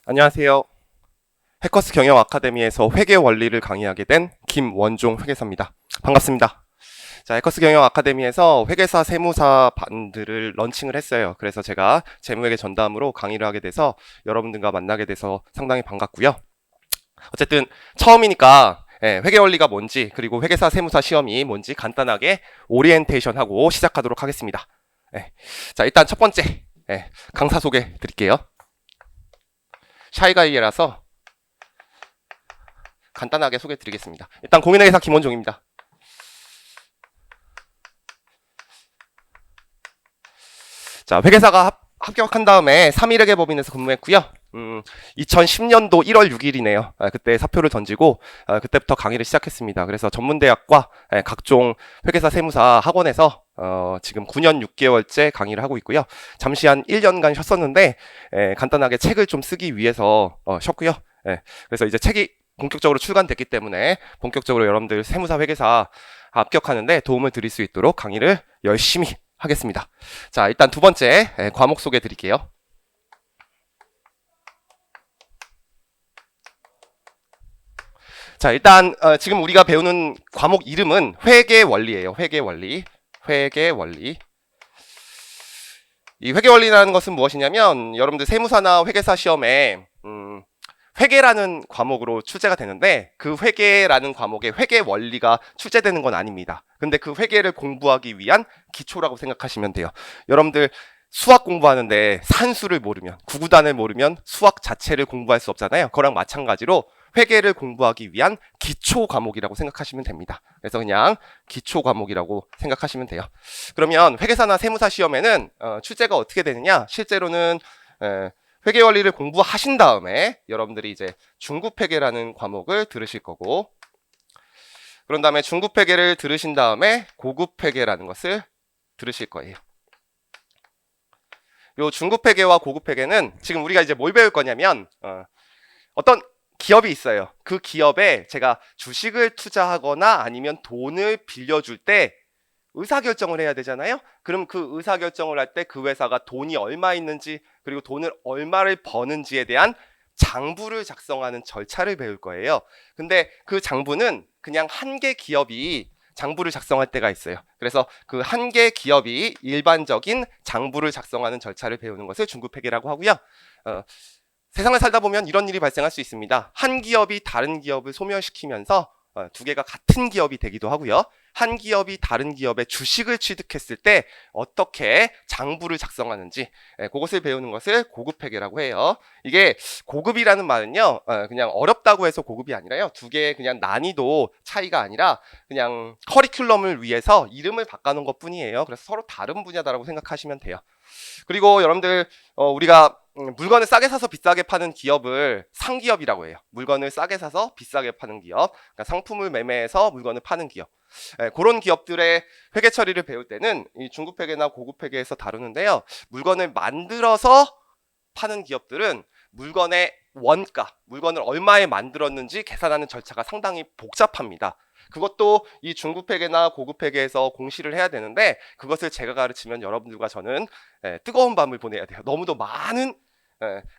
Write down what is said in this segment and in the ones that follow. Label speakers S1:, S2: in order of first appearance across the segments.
S1: 안녕하세요. 해커스 경영 아카데미에서 회계 원리를 강의하게 된 김원종 회계사입니다. 반갑습니다. 자, 해커스 경영 아카데미에서 회계사 세무사 반들을 런칭을 했어요. 그래서 제가 재무회계 전담으로 강의를 하게 돼서 여러분들과 만나게 돼서 상당히 반갑고요. 어쨌든 처음이니까 회계 원리가 뭔지 그리고 회계사 세무사 시험이 뭔지 간단하게 오리엔테이션 하고 시작하도록 하겠습니다. 자, 일단 첫 번째 강사 소개 드릴게요. 샤이가이라서 간단하게 소개 드리겠습니다. 일단 공인회계사 김원종입니다. 자, 회계사가 합격한 다음에 3일회계법인에서 근무했고요. 2010년도 1월 6일이네요. 그때 사표를 던지고 그때부터 강의를 시작했습니다. 그래서 전문대학과 각종 회계사 세무사 학원에서 지금 9년 6개월째 강의를 하고 있고요. 잠시 한 1년간 쉬었었는데 간단하게 책을 좀 쓰기 위해서 쉬었고요. 그래서 이제 책이 본격적으로 출간됐기 때문에 본격적으로 여러분들 세무사 회계사 합격하는데 도움을 드릴 수 있도록 강의를 열심히 하겠습니다. 자, 일단 두 번째 과목 소개 드릴게요. 자, 일단 지금 우리가 배우는 과목 이름은 회계원리예요. 회계원리. 회계원리. 이 회계원리라는 것은 무엇이냐면 여러분들 세무사나 회계사 시험에 회계라는 과목으로 출제가 되는데 그 회계라는 과목에 회계 원리가 출제되는 건 아닙니다. 근데 그 회계를 공부하기 위한 기초라고 생각하시면 돼요. 여러분들 수학 공부하는데 산수를 모르면, 구구단을 모르면 수학 자체를 공부할 수 없잖아요. 그거랑 마찬가지로 회계를 공부하기 위한 기초 과목이라고 생각하시면 됩니다. 그래서 그냥 기초 과목이라고 생각하시면 돼요. 그러면 회계사나 세무사 시험에는 출제가 어떻게 되느냐? 실제로는 회계 원리를 공부하신 다음에 여러분들이 이제 중급회계라는 과목을 들으실 거고, 그런 다음에 중급회계를 들으신 다음에 고급회계라는 것을 들으실 거예요. 요 중급회계와 고급회계는 지금 우리가 이제 뭘 배울 거냐면 어떤 기업이 있어요. 그 기업에 제가 주식을 투자하거나 아니면 돈을 빌려줄 때 의사결정을 해야 되잖아요. 그럼 그 의사결정을 할 때 그 회사가 돈이 얼마 있는지 그리고 돈을 얼마를 버는지에 대한 장부를 작성하는 절차를 배울 거예요. 근데 그 장부는 그냥 한 개 기업이 장부를 작성할 때가 있어요. 그래서 그 한 개 기업이 일반적인 장부를 작성하는 절차를 배우는 것을 중급회계라고 하고요. 세상을 살다 보면 이런 일이 발생할 수 있습니다. 한 기업이 다른 기업을 소멸시키면서 두 개가 같은 기업이 되기도 하고요. 한 기업이 다른 기업의 주식을 취득했을 때 어떻게 장부를 작성하는지 그것을 배우는 것을 고급회계라고 해요. 이게 고급이라는 말은요 그냥 어렵다고 해서 고급이 아니라요 두 개의 그냥 난이도 차이가 아니라 그냥 커리큘럼을 위해서 이름을 바꿔놓은 것 뿐이에요. 그래서 서로 다른 분야다라고 생각하시면 돼요. 그리고 여러분들 우리가 물건을 싸게 사서 비싸게 파는 기업을 상기업이라고 해요. 물건을 싸게 사서 비싸게 파는 기업, 그러니까 상품을 매매해서 물건을 파는 기업. 그런 기업들의 회계 처리를 배울 때는 이 중급회계나 고급회계에서 다루는데요. 물건을 만들어서 파는 기업들은 물건의 원가, 물건을 얼마에 만들었는지 계산하는 절차가 상당히 복잡합니다. 그것도 이 중급회계나 고급회계에서 공시를 해야 되는데 그것을 제가 가르치면 여러분들과 저는 뜨거운 밤을 보내야 돼요. 너무도 많은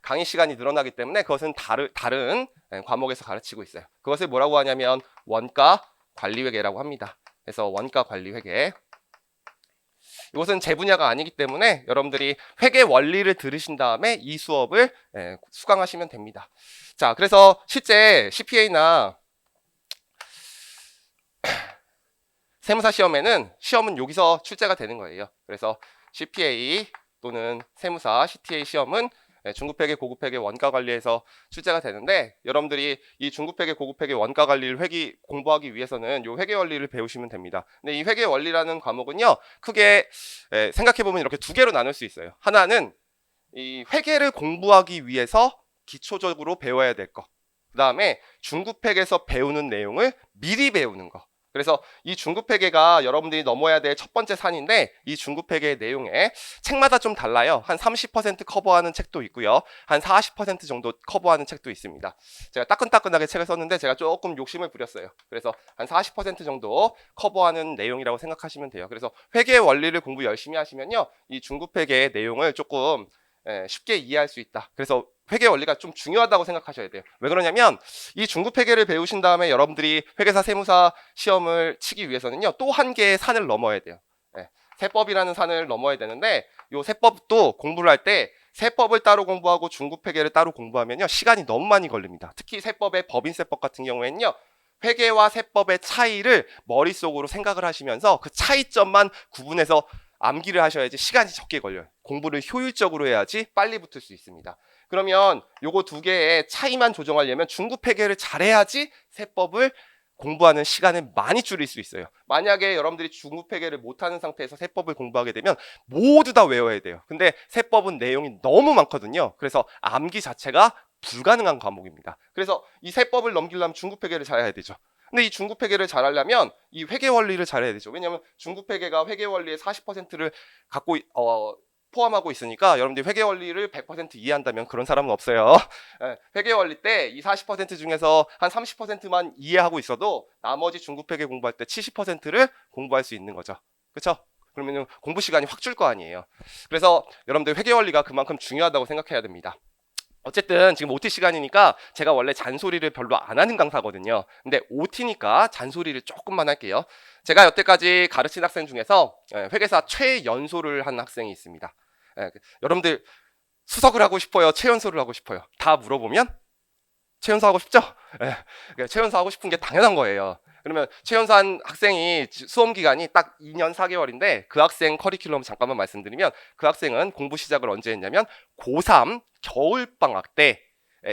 S1: 강의 시간이 늘어나기 때문에 그것은 다른 과목에서 가르치고 있어요. 그것을 뭐라고 하냐면 원가 관리회계라고 합니다. 그래서 원가 관리회계. 이것은 제 분야가 아니기 때문에 여러분들이 회계 원리를 들으신 다음에 이 수업을 수강하시면 됩니다. 자, 그래서 실제 CPA나 세무사 시험에는 시험은 여기서 출제가 되는 거예요. 그래서 CPA 또는 세무사 CTA 시험은 중급회계, 고급회계 원가 관리에서 출제가 되는데 여러분들이 이 중급회계, 고급회계 원가 관리를 공부하기 위해서는 이 회계 원리를 배우시면 됩니다. 근데 이 회계 원리라는 과목은요 크게 생각해 보면 이렇게 두 개로 나눌 수 있어요. 하나는 이 회계를 공부하기 위해서 기초적으로 배워야 될 거. 그 다음에 중급회계에서 배우는 내용을 미리 배우는 거. 그래서 이 중급회계가 여러분들이 넘어야 될 첫 번째 산인데 이 중급회계의 내용에 책마다 좀 달라요. 한 30% 커버하는 책도 있고요. 한 40% 정도 커버하는 책도 있습니다. 제가 따끈따끈하게 책을 썼는데 제가 조금 욕심을 부렸어요. 그래서 한 40% 정도 커버하는 내용이라고 생각하시면 돼요. 그래서 회계 원리를 공부 열심히 하시면요. 이 중급회계의 내용을 조금 쉽게 이해할 수 있다. 그래서 회계 원리가 좀 중요하다고 생각하셔야 돼요. 왜 그러냐면 이 중급 회계를 배우신 다음에 여러분들이 회계사 세무사 시험을 치기 위해서는요, 또 한 개의 산을 넘어야 돼요. 예, 세법이라는 산을 넘어야 되는데, 요 세법도 공부를 할 때 세법을 따로 공부하고 중급 회계를 따로 공부하면요, 시간이 너무 많이 걸립니다. 특히 세법의 법인세법 같은 경우에는요, 회계와 세법의 차이를 머릿속으로 생각을 하시면서 그 차이점만 구분해서 암기를 하셔야지 시간이 적게 걸려요. 공부를 효율적으로 해야지 빨리 붙을 수 있습니다. 그러면 요거 두 개의 차이만 조정하려면 중급 회계를 잘해야지 세법을 공부하는 시간을 많이 줄일 수 있어요. 만약에 여러분들이 중급 회계를 못하는 상태에서 세법을 공부하게 되면 모두 다 외워야 돼요. 근데 세법은 내용이 너무 많거든요. 그래서 암기 자체가 불가능한 과목입니다. 그래서 이 세법을 넘기려면 중급 회계를 잘해야 되죠. 근데 이 중급 회계를 잘하려면 이 회계 원리를 잘해야 되죠. 왜냐하면 중급 회계가 회계 원리의 40%를 갖고 포함하고 있으니까 여러분들이 회계 원리를 100% 이해한다면 그런 사람은 없어요. 회계 원리 때 이 40% 중에서 한 30%만 이해하고 있어도 나머지 중급 회계 공부할 때 70%를 공부할 수 있는 거죠. 그렇죠? 그러면 공부 시간이 확 줄 거 아니에요. 그래서 여러분들 회계 원리가 그만큼 중요하다고 생각해야 됩니다. 어쨌든 지금 OT 시간이니까 제가 원래 잔소리를 별로 안 하는 강사거든요. 근데 OT니까 잔소리를 조금만 할게요. 제가 여태까지 가르친 학생 중에서 회계사 최연소를 한 학생이 있습니다. 여러분들 수석을 하고 싶어요? 최연소를 하고 싶어요? 다 물어보면 최연소 하고 싶죠? 최연소 하고 싶은 게 당연한 거예요. 그러면 최연소한 학생이 수험 기간이 딱 2년 4개월인데 그 학생 커리큘럼 잠깐만 말씀드리면 그 학생은 공부 시작을 언제 했냐면 고3 겨울방학 때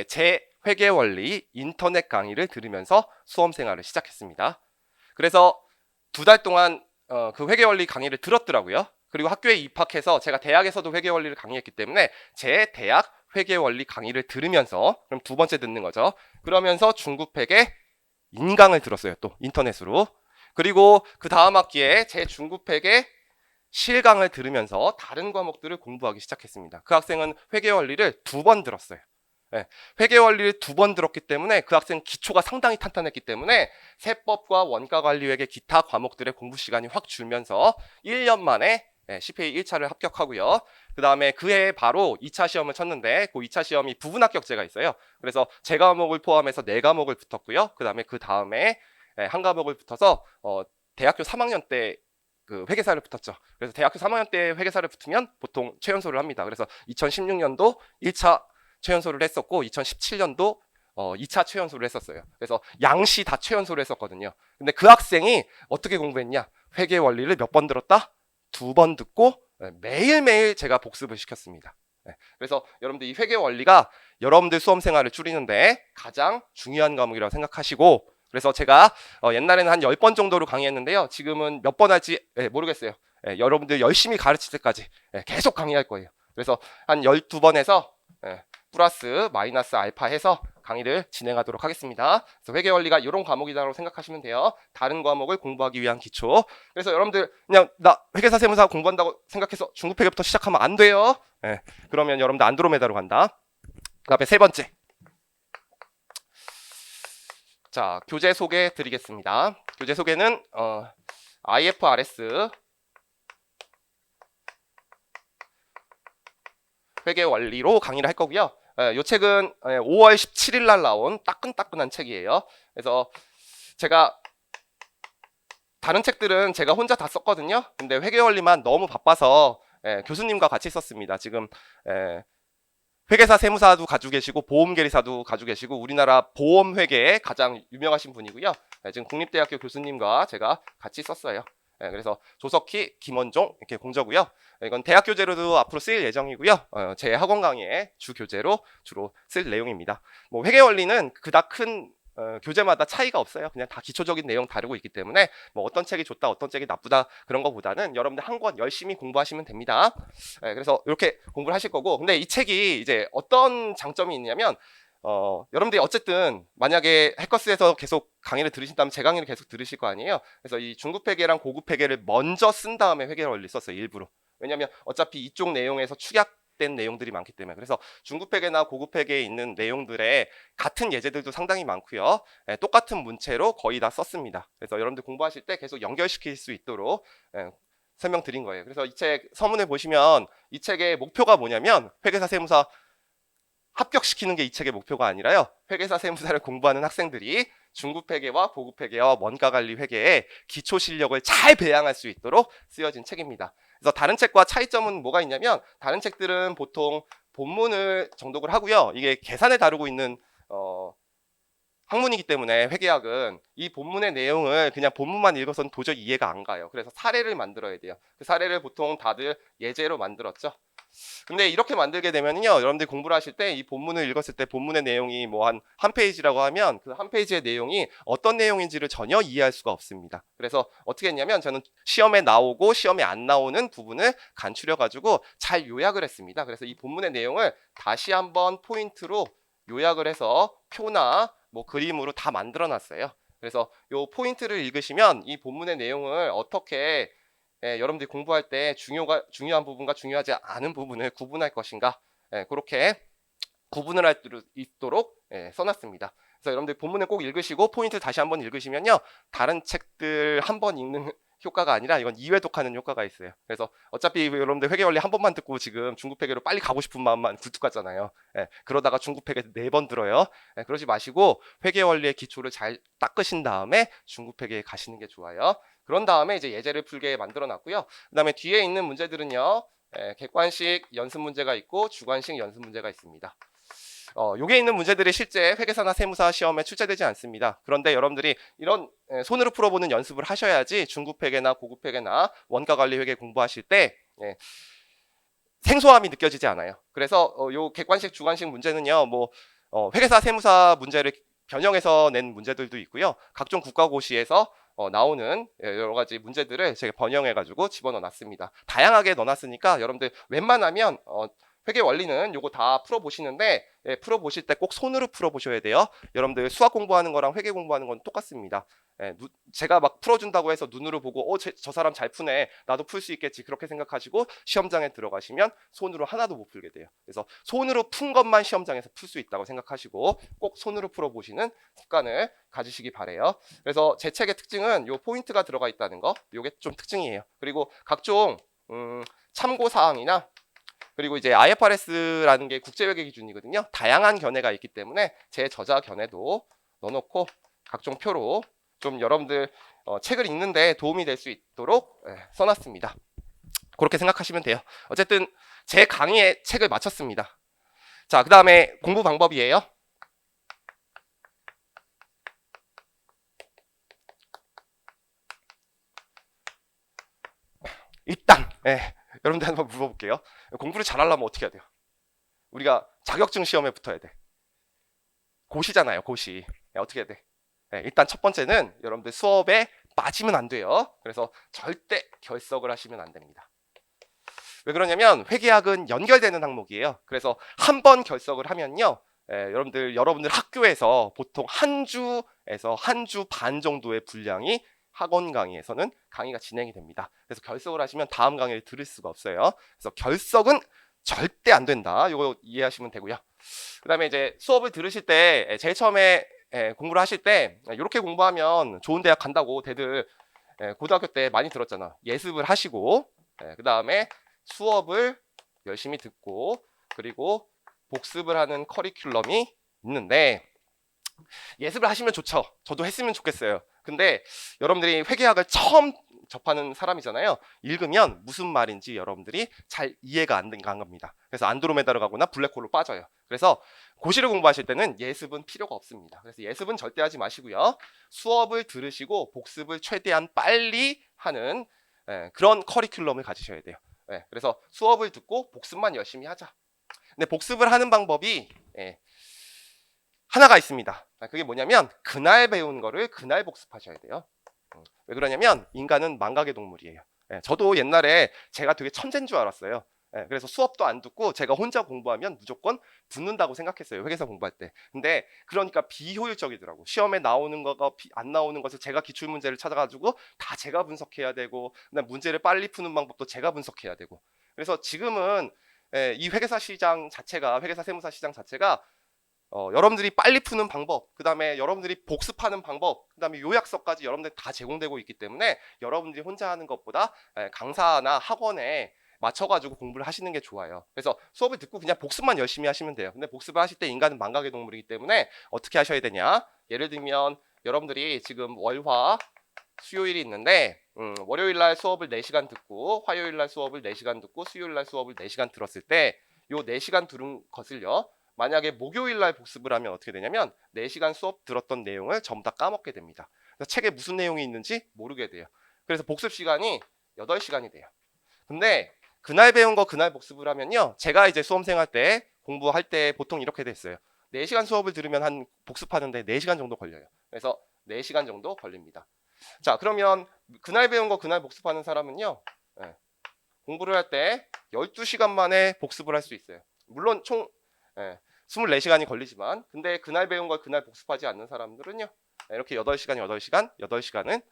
S1: 제 회계원리 인터넷 강의를 들으면서 수험 생활을 시작했습니다. 그래서 2달 동안 그 회계원리 강의를 들었더라고요. 그리고 학교에 입학해서 제가 대학에서도 회계원리를 강의했기 때문에 제 대학 회계원리 강의를 들으면서, 그럼 두 번째 듣는 거죠. 그러면서 중급회계 인강을 들었어요. 또 인터넷으로. 그리고 그 다음 학기에 제 중급회계 실강을 들으면서 다른 과목들을 공부하기 시작했습니다. 그 학생은 회계원리를 2번 들었어요. 회계원리를 2번 들었기 때문에 그 학생 기초가 상당히 탄탄했기 때문에 세법과 원가관리회계 기타 과목들의 공부 시간이 확 줄면서 1년 만에 CPA 1차를 합격하고요. 그 다음에 그해 바로 2차 시험을 쳤는데 그 2차 시험이 부분 합격제가 있어요. 그래서 제 과목을 포함해서 4과목을 붙었고요. 그 다음에 한 과목을 붙어서 대학교 3학년 때 그 회계사를 붙었죠. 그래서 대학교 3학년 때 회계사를 붙으면 보통 최연소를 합니다. 그래서 2016년도 1차 최연소를 했었고 2017년도 2차 최연소를 했었어요. 그래서 양시 다 최연소를 했었거든요. 근데 그 학생이 어떻게 공부했냐? 회계 원리를 몇 번 들었다? 2번 듣고 매일매일 제가 복습을 시켰습니다. 그래서 여러분들 이 회계 원리가 여러분들 수험 생활을 줄이는데 가장 중요한 과목이라고 생각하시고, 그래서 제가 옛날에는 한 10번 정도로 강의했는데요. 지금은 몇 번 할지 모르겠어요. 여러분들 열심히 가르칠 때까지 계속 강의할 거예요. 그래서 한 12번에서 플러스 마이너스 알파 해서 강의를 진행하도록 하겠습니다. 그래서 회계 원리가 이런 과목이라고 생각하시면 돼요. 다른 과목을 공부하기 위한 기초. 그래서 여러분들 그냥 나 회계사 세무사 공부한다고 생각해서 중급 회계부터 시작하면 안 돼요. 그러면 여러분들 안드로메다로 간다. 그 다음에 세 번째. 자, 교재 소개 드리겠습니다. 교재 소개는 IFRS 회계 원리로 강의를 할 거고요. 이 책은 5월 17일 날 나온 따끈따끈한 책이에요. 그래서 제가 다른 책들은 제가 혼자 다 썼거든요. 근데 회계 원리만 너무 바빠서 교수님과 같이 썼습니다. 지금 회계사 세무사도 가지고 계시고 보험계리사도 가지고 계시고 우리나라 보험회계에 가장 유명하신 분이고요. 지금 국립대학교 교수님과 제가 같이 썼어요. 그래서 조석희, 김원종 이렇게 공저고요. 이건 대학 교재로도 앞으로 쓰일 예정이고요. 제 학원 강의의 주 교재로 주로 쓸 내용입니다. 뭐 회계 원리는 그닥 큰 교재마다 차이가 없어요. 그냥 다 기초적인 내용 다루고 있기 때문에 뭐 어떤 책이 좋다, 어떤 책이 나쁘다 그런 거보다는 여러분들 한 권 열심히 공부하시면 됩니다. 그래서 이렇게 공부를 하실 거고, 근데 이 책이 이제 어떤 장점이 있냐면 여러분들이 어쨌든 만약에 해커스에서 계속 강의를 들으신다면 제 강의를 계속 들으실 거 아니에요. 그래서 이 중급 회계랑 고급 회계를 먼저 쓴 다음에 회계 원리 썼어요, 일부러. 왜냐하면 어차피 이쪽 내용에서 축약된 내용들이 많기 때문에. 그래서 중급 회계나 고급 회계에 있는 내용들에 같은 예제들도 상당히 많고요. 똑같은 문체로 거의 다 썼습니다. 그래서 여러분들 공부하실 때 계속 연결시킬 수 있도록 설명드린 거예요. 그래서 이 책 서문을 보시면 이 책의 목표가 뭐냐면 회계사 세무사 합격시키는 게 이 책의 목표가 아니라요. 회계사 세무사를 공부하는 학생들이 중급 회계와 고급 회계와 원가 관리 회계의 기초 실력을 잘 배양할 수 있도록 쓰여진 책입니다. 그래서 다른 책과 차이점은 뭐가 있냐면 다른 책들은 보통 본문을 정독을 하고요. 이게 계산을 다루고 있는 학문이기 때문에 회계학은 이 본문의 내용을 그냥 본문만 읽어서는 도저히 이해가 안 가요. 그래서 사례를 만들어야 돼요. 그 사례를 보통 다들 예제로 만들었죠. 근데 이렇게 만들게 되면요, 여러분들이 공부를 하실 때 이 본문을 읽었을 때 본문의 내용이 뭐 한 페이지라고 하면 그 한 페이지의 내용이 어떤 내용인지를 전혀 이해할 수가 없습니다. 그래서 어떻게 했냐면 저는 시험에 나오고 시험에 안 나오는 부분을 간추려 가지고 잘 요약을 했습니다. 그래서 이 본문의 내용을 다시 한번 포인트로 요약을 해서 표나 뭐 그림으로 다 만들어 놨어요. 그래서 요 포인트를 읽으시면 이 본문의 내용을 어떻게 여러분들이 공부할 때 중요한 부분과 중요하지 않은 부분을 구분할 것인가, 그렇게 구분을 할 수 있도록 써놨습니다. 그래서 여러분들 본문을 꼭 읽으시고 포인트 다시 한번 읽으시면요, 다른 책들 한 번 읽는 효과가 아니라 이건 2회 독하는 효과가 있어요. 그래서 어차피 여러분들 회계 원리 한 번만 듣고 지금 중급 회계로 빨리 가고 싶은 마음만 굴뚝 같잖아요. 그러다가 중급 회계 4번 들어요. 그러지 마시고 회계 원리의 기초를 잘 닦으신 다음에 중급 회계에 가시는 게 좋아요. 그런 다음에 이제 예제를 풀게 만들어 놨고요. 그 다음에 뒤에 있는 문제들은요, 객관식 연습 문제가 있고 주관식 연습 문제가 있습니다. 요게 있는 문제들이 실제 회계사나 세무사 시험에 출제되지 않습니다. 그런데 여러분들이 이런 손으로 풀어보는 연습을 하셔야지 중급 회계나 고급 회계나 원가 관리 회계 공부하실 때 생소함이 느껴지지 않아요. 그래서 요 객관식 주관식 문제는요, 뭐 회계사 세무사 문제를 변형해서 낸 문제들도 있고요. 각종 국가고시에서 나오는 여러 가지 문제들을 제가 번영해 가지고 집어넣어 놨습니다. 다양하게 넣어놨으니까 여러분들 웬만하면 회계 원리는 요거 다 풀어보시는데 풀어보실 때 꼭 손으로 풀어보셔야 돼요. 여러분들 수학 공부하는 거랑 회계 공부하는 건 똑같습니다. 제가 막 풀어준다고 해서 눈으로 보고 저 사람 잘 푸네, 나도 풀 수 있겠지, 그렇게 생각하시고 시험장에 들어가시면 손으로 하나도 못 풀게 돼요. 그래서 손으로 푼 것만 시험장에서 풀 수 있다고 생각하시고 꼭 손으로 풀어보시는 습관을 가지시기 바래요. 그래서 제 책의 특징은 요 포인트가 들어가 있다는 거, 요게 좀 특징이에요. 그리고 각종 참고사항이나 그리고 이제 IFRS라는 게 국제회계 기준이거든요. 다양한 견해가 있기 때문에 제 저자 견해도 넣어놓고 각종 표로 좀 여러분들 책을 읽는데 도움이 될 수 있도록 써놨습니다. 그렇게 생각하시면 돼요. 어쨌든 제 강의에 책을 마쳤습니다. 자, 그 다음에 공부 방법이에요. 일단 여러분들 한번 물어볼게요. 공부를 잘하려면 어떻게 해야 돼요? 우리가 자격증 시험에 붙어야 돼. 고시잖아요, 고시. 어떻게 해야 돼? 일단 첫 번째는 여러분들 수업에 빠지면 안 돼요. 그래서 절대 결석을 하시면 안 됩니다. 왜 그러냐면 회계학은 연결되는 항목이에요. 그래서 한 번 결석을 하면요, 여러분들 학교에서 보통 한 주에서 한 주 반 정도의 분량이 학원 강의에서는 강의가 진행이 됩니다. 그래서 결석을 하시면 다음 강의를 들을 수가 없어요. 그래서 결석은 절대 안 된다. 이거 이해하시면 되고요. 그 다음에 이제 수업을 들으실 때 제일 처음에 공부를 하실 때 이렇게 공부하면 좋은 대학 간다고 대들 고등학교 때 많이 들었잖아. 예습을 하시고 그 다음에 수업을 열심히 듣고 그리고 복습을 하는 커리큘럼이 있는데, 예습을 하시면 좋죠. 저도 했으면 좋겠어요. 근데 여러분들이 회계학을 처음 접하는 사람이잖아요. 읽으면 무슨 말인지 여러분들이 잘 이해가 안 간 겁니다. 그래서 안드로메다로 가거나 블랙홀로 빠져요. 그래서 고시를 공부하실 때는 예습은 필요가 없습니다. 그래서 예습은 절대 하지 마시고요. 수업을 들으시고 복습을 최대한 빨리 하는 그런 커리큘럼을 가지셔야 돼요. 그래서 수업을 듣고 복습만 열심히 하자. 근데 복습을 하는 방법이 하나가 있습니다. 그게 뭐냐면 그날 배운 거를 그날 복습하셔야 돼요. 왜 그러냐면 인간은 망각의 동물이에요. 저도 옛날에 제가 되게 천재인 줄 알았어요. 그래서 수업도 안 듣고 제가 혼자 공부하면 무조건 붙는다고 생각했어요. 회계사 공부할 때. 근데 그러니까 비효율적이더라고. 시험에 나오는 거가 안 나오는 것을 제가 기출문제를 찾아가지고 다 제가 분석해야 되고, 그다음 문제를 빨리 푸는 방법도 제가 분석해야 되고. 그래서 지금은 이 회계사 시장 자체가, 회계사 세무사 시장 자체가 여러분들이 빨리 푸는 방법, 그 다음에 여러분들이 복습하는 방법, 그 다음에 요약서까지 여러분들 다 제공되고 있기 때문에 여러분들이 혼자 하는 것보다 강사나 학원에 맞춰가지고 공부를 하시는 게 좋아요. 그래서 수업을 듣고 그냥 복습만 열심히 하시면 돼요. 근데 복습을 하실 때 인간은 망각의 동물이기 때문에 어떻게 하셔야 되냐? 예를 들면 여러분들이 지금 월화 수요일이 있는데 월요일 날 수업을 4시간 듣고 화요일 날 수업을 4시간 듣고 수요일 날 수업을 4시간 들었을 때 요 4시간 들은 것을요. 만약에 목요일 날 복습을 하면 어떻게 되냐면 4시간 수업 들었던 내용을 전부 다 까먹게 됩니다. 그래서 책에 무슨 내용이 있는지 모르게 돼요. 그래서 복습 시간이 8시간이 돼요. 근데 그날 배운 거 그날 복습을 하면요. 제가 이제 수험생 할 때 공부할 때 보통 이렇게 됐어요. 4시간 수업을 들으면 한 복습하는데 4시간 정도 걸려요. 그래서 4시간 정도 걸립니다. 자, 그러면 그날 배운 거 그날 복습하는 사람은요. 공부를 할 때 12시간 만에 복습을 할 수 있어요. 물론 총 24시간이 걸리지만 근데 그날 배운 걸 그날 복습하지 않는 사람들은요. 이렇게 8시간, 8시간은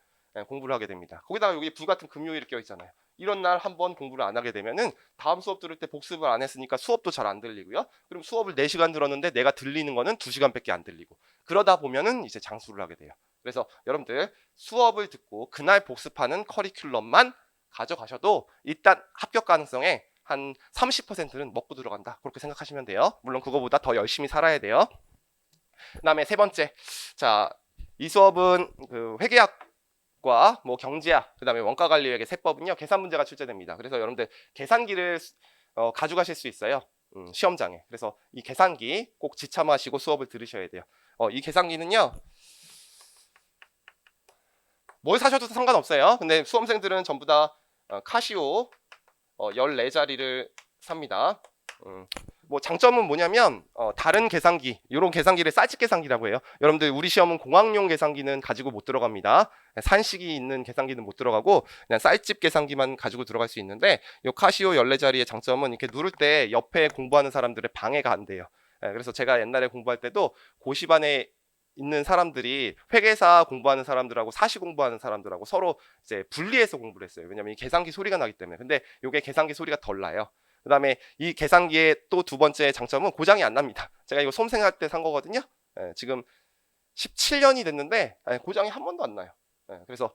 S1: 공부를 하게 됩니다. 거기다가 여기 불같은 금요일이 껴있잖아요. 이런 날 한번 공부를 안 하게 되면은 다음 수업 들을 때 복습을 안 했으니까 수업도 잘 안 들리고요. 그럼 수업을 4시간 들었는데 내가 들리는 거는 2시간밖에 안 들리고 그러다 보면은 이제 장수를 하게 돼요. 그래서 여러분들 수업을 듣고 그날 복습하는 커리큘럼만 가져가셔도 일단 합격 가능성에 한 30%는 먹고 들어간다. 그렇게 생각하시면 돼요. 물론 그거보다 더 열심히 살아야 돼요. 그다음에 세 번째. 자, 이 수업은 그 회계학과 뭐 경제학, 그다음에 원가 관리회계 세법은요. 계산 문제가 출제됩니다. 그래서 여러분들 계산기를 가져가실 수 있어요. 시험장에. 그래서 이 계산기 꼭 지참하시고 수업을 들으셔야 돼요. 이 계산기는요. 뭘 사셔도 상관없어요. 근데 수험생들은 전부 다 카시오 14자리를 삽니다. 뭐 장점은 뭐냐면 다른 계산기, 이런 계산기를 쌀집 계산기라고 해요. 여러분들 우리 시험은 공학용 계산기는 가지고 못 들어갑니다. 산식이 있는 계산기는 못 들어가고 그냥 쌀집 계산기만 가지고 들어갈 수 있는데 이 카시오 14자리의 장점은 이렇게 누를 때 옆에 공부하는 사람들의 방해가 안 돼요. 그래서 제가 옛날에 공부할 때도 고시반에 있는 사람들이 회계사 공부하는 사람들하고 사시 공부하는 사람들하고 서로 이제 분리해서 공부를 했어요. 왜냐면 이 계산기 소리가 나기 때문에. 근데 이게 계산기 소리가 덜 나요. 그다음에 이 계산기의 또 두 번째 장점은 고장이 안 납니다. 제가 이거 수험생할 때 산 거거든요. 지금 17년이 됐는데 고장이 한 번도 안 나요. 그래서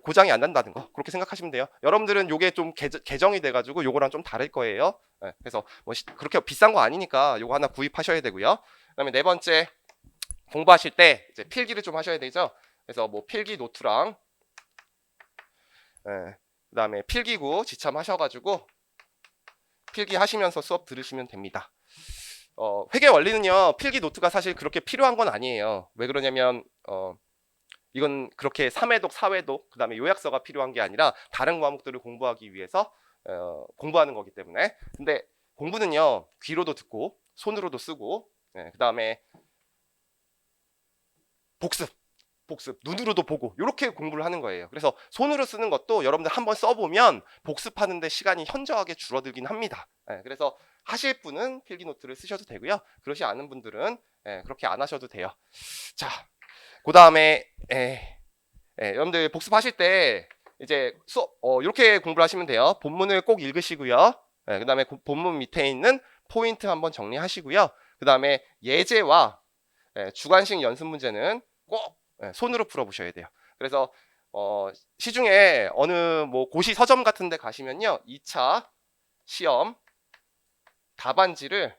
S1: 고장이 안 난다는 거 그렇게 생각하시면 돼요. 여러분들은 이게 좀 개정이 돼가지고 요거랑 좀 다를 거예요. 그래서 뭐 그렇게 비싼 거 아니니까 요거 하나 구입하셔야 되고요. 그다음에 네 번째. 공부하실 때 이제 필기를 좀 하셔야 되죠. 그래서 뭐 필기 노트랑 그다음에 필기구 지참하셔가지고 필기하시면서 수업 들으시면 됩니다. 회계 원리는요 필기 노트가 사실 그렇게 필요한 건 아니에요. 왜 그러냐면 이건 그렇게 3회독, 4회독 그다음에 요약서가 필요한 게 아니라 다른 과목들을 공부하기 위해서 공부하는 거기 때문에. 근데 공부는요 귀로도 듣고 손으로도 쓰고 그다음에 복습 눈으로도 보고 이렇게 공부를 하는 거예요. 그래서 손으로 쓰는 것도 여러분들 한번 써보면 복습하는데 시간이 현저하게 줄어들긴 합니다. 그래서 하실 분은 필기노트를 쓰셔도 되고요. 그러지 않은 분들은 그렇게 안 하셔도 돼요. 자, 그 다음에 여러분들 복습하실 때 이제 수업 이렇게 공부를 하시면 돼요. 본문을 꼭 읽으시고요. 그 다음에 본문 밑에 있는 포인트 한번 정리하시고요. 그 다음에 예제와 주관식 연습 문제는 꼭 손으로 풀어보셔야 돼요. 그래서 시중에 어느 뭐 고시 서점 같은 데 가시면요 2차 시험 답안지를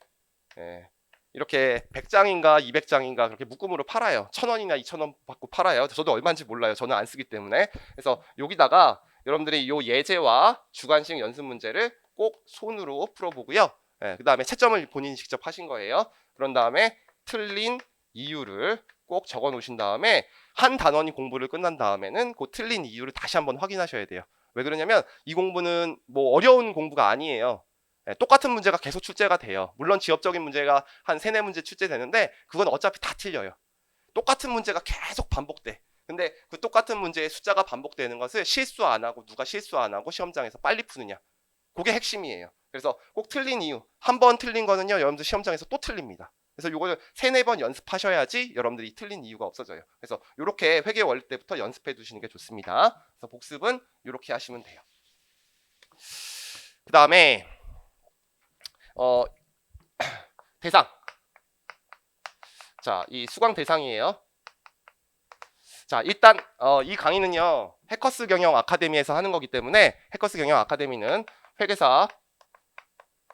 S1: 이렇게 100장인가 200장인가 그렇게 묶음으로 팔아요. 1,000원이나 2,000원 받고 팔아요. 저도 얼마인지 몰라요. 저는 안 쓰기 때문에. 그래서 여기다가 여러분들이 이 예제와 주관식 연습 문제를 꼭 손으로 풀어보고요. 그 다음에 채점을 본인이 직접 하신 거예요. 그런 다음에 틀린 이유를 꼭 적어 놓으신 다음에 한 단원이 공부를 끝난 다음에는 그 틀린 이유를 다시 한번 확인하셔야 돼요. 왜 그러냐면 이 공부는 뭐 어려운 공부가 아니에요. 똑같은 문제가 계속 출제가 돼요. 물론 지엽적인 문제가 한 3, 4문제 출제되는데 그건 어차피 다 틀려요. 똑같은 문제가 계속 반복돼. 근데 그 똑같은 문제의 숫자가 반복되는 것을 실수 안 하고 누가 실수 안 하고 시험장에서 빨리 푸느냐. 그게 핵심이에요. 그래서 꼭 틀린 이유. 한 번 틀린 거는요. 여러분들 시험장에서 또 틀립니다. 그래서 이걸 3, 4번 연습하셔야지 여러분들이 틀린 이유가 없어져요. 그래서 이렇게 회계 원리 때부터 연습해 두시는 게 좋습니다. 그래서 복습은 이렇게 하시면 돼요. 그 다음에 대상. 자, 이 수강 대상이에요. 자, 일단 이 강의는요. 해커스 경영 아카데미에서 하는 거기 때문에 해커스 경영 아카데미는 회계사,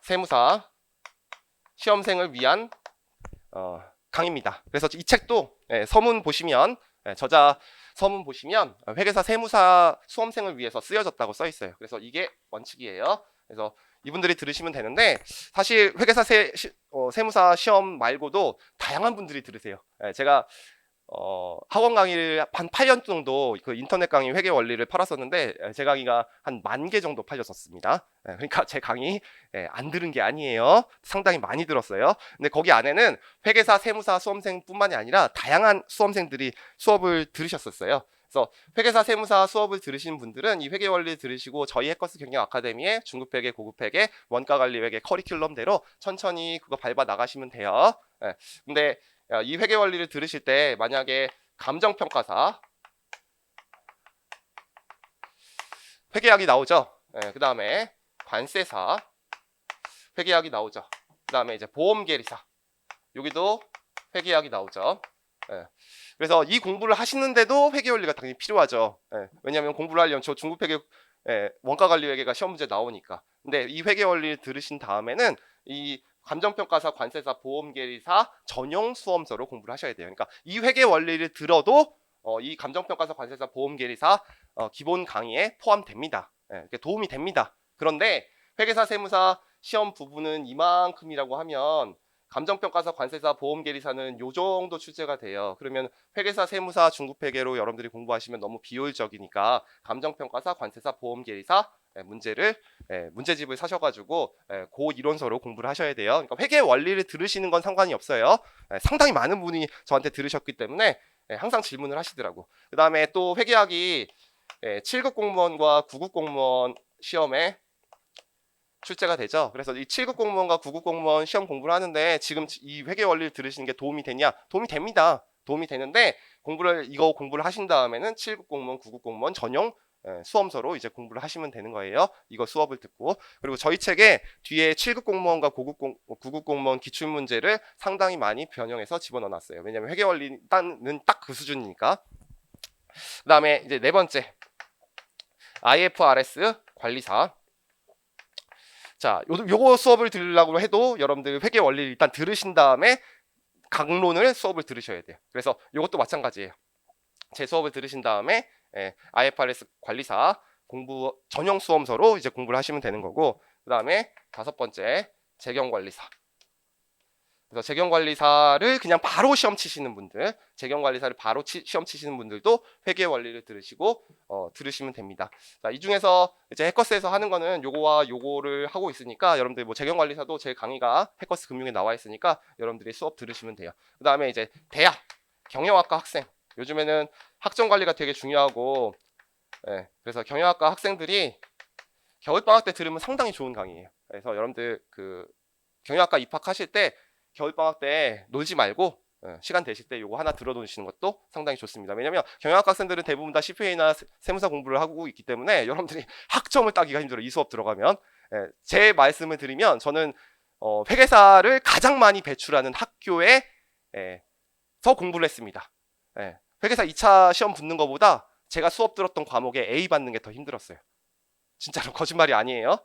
S1: 세무사, 시험생을 위한 강의입니다. 그래서 이 책도 서문 보시면 저자 서문 보시면 회계사 세무사 수험생을 위해서 쓰여졌다고 써 있어요. 그래서 이게 원칙이에요. 그래서 이분들이 들으시면 되는데 사실 회계사 세무사 시험 말고도 다양한 분들이 들으세요. 제가 학원 강의를 한 8년 정도 그 인터넷 강의 회계 원리를 팔았었는데 제 강의가 한 10,000개 정도 팔렸었습니다. 그러니까 제 강의 안 들은 게 아니에요. 상당히 많이 들었어요. 근데 거기 안에는 회계사 세무사 수험생뿐만이 아니라 다양한 수험생들이 수업을 들으셨었어요. 그래서 회계사 세무사 수업을 들으신 분들은 이 회계 원리 들으시고 저희 해커스 경영 아카데미의 중급 회계, 고급 회계, 원가 관리 회계 커리큘럼대로 천천히 그거 밟아 나가시면 돼요. 근데 이 회계 원리를 들으실 때 만약에 감정평가사 회계학이 나오죠. 그 다음에 관세사 회계학이 나오죠. 그 다음에 이제 보험계리사 여기도 회계학이 나오죠. 그래서 이 공부를 하시는데도 회계 원리가 당연히 필요하죠. 왜냐하면 공부를 하려면 저 중급 회계 원가 관리 회계가 시험 문제 나오니까. 근데 이 회계 원리를 들으신 다음에는 이 감정평가사, 관세사, 보험계리사 전용 수험서로 공부를 하셔야 돼요. 그러니까 이 회계 원리를 들어도 이 감정평가사, 관세사, 보험계리사 기본 강의에 포함됩니다. 도움이 됩니다. 그런데 회계사, 세무사 시험 부분은 이만큼이라고 하면 감정평가사, 관세사, 보험계리사는 요 정도 출제가 돼요. 그러면 회계사, 세무사, 중급회계로 여러분들이 공부하시면 너무 비효율적이니까 감정평가사, 관세사, 보험계리사 문제집을 사셔가지고 고 이론서로 공부를 하셔야 돼요. 그러니까 회계 원리를 들으시는 건 상관이 없어요. 상당히 많은 분이 저한테 들으셨기 때문에 항상 질문을 하시더라고. 그 다음에 또 회계학이 7급 공무원과 9급 공무원 시험에 출제가 되죠. 그래서 이 7급 공무원과 9급 공무원 시험 공부를 하는데 지금 이 회계 원리를 들으시는 게 도움이 되냐? 도움이 됩니다. 도움이 되는데 이거 공부를 하신 다음에는 7급 공무원, 9급 공무원 전용 수험서로 이제 공부를 하시면 되는 거예요. 이거 수업을 듣고. 그리고 저희 책에 뒤에 7급 공무원과 9급 공무원 기출문제를 상당히 많이 변형해서 집어넣어 놨어요. 왜냐하면 회계 원리는 딱 그 수준이니까. 그 다음에 이제 네 번째 IFRS 관리사. 자, 요거 수업을 들으려고 해도 여러분들 회계 원리를 일단 들으신 다음에 강론을 수업을 들으셔야 돼요. 그래서 요것도 마찬가지예요. 제 수업을 들으신 다음에 IFRS 관리사 공부 전용 수험서로 이제 공부를 하시면 되는 거고, 그 다음에 5번째 재경관리사. 그래서 재경관리사를 그냥 바로 시험 치시는 분들, 재경관리사를 바로 시험 치시는 분들도 회계 원리를 들으시고 들으시면 됩니다. 자, 이 중에서 이제 해커스에서 하는 거는 요거와 요거를 하고 있으니까 여러분들 뭐 재경관리사도 제 강의가 해커스 금융에 나와 있으니까 여러분들이 수업 들으시면 돼요. 그 다음에 이제 대학 경영학과 학생, 요즘에는 학점 관리가 되게 중요하고, 그래서 경영학과 학생들이 겨울방학 때 들으면 상당히 좋은 강의예요. 그래서 여러분들 그 경영학과 입학하실 때 겨울방학 때 놀지 말고 시간 되실 때 요거 하나 들어놓으시는 것도 상당히 좋습니다. 왜냐면 경영학과 학생들은 대부분 다 CPA나 세무사 공부를 하고 있기 때문에 여러분들이 학점을 따기가 힘들어요. 이 수업 들어가면. 제 말씀을 드리면 저는 회계사를 가장 많이 배출하는 학교에 서 공부를 했습니다. 회계사 2차 시험 붙는 것보다 제가 수업 들었던 과목에 A 받는 게 더 힘들었어요. 진짜로 거짓말이 아니에요.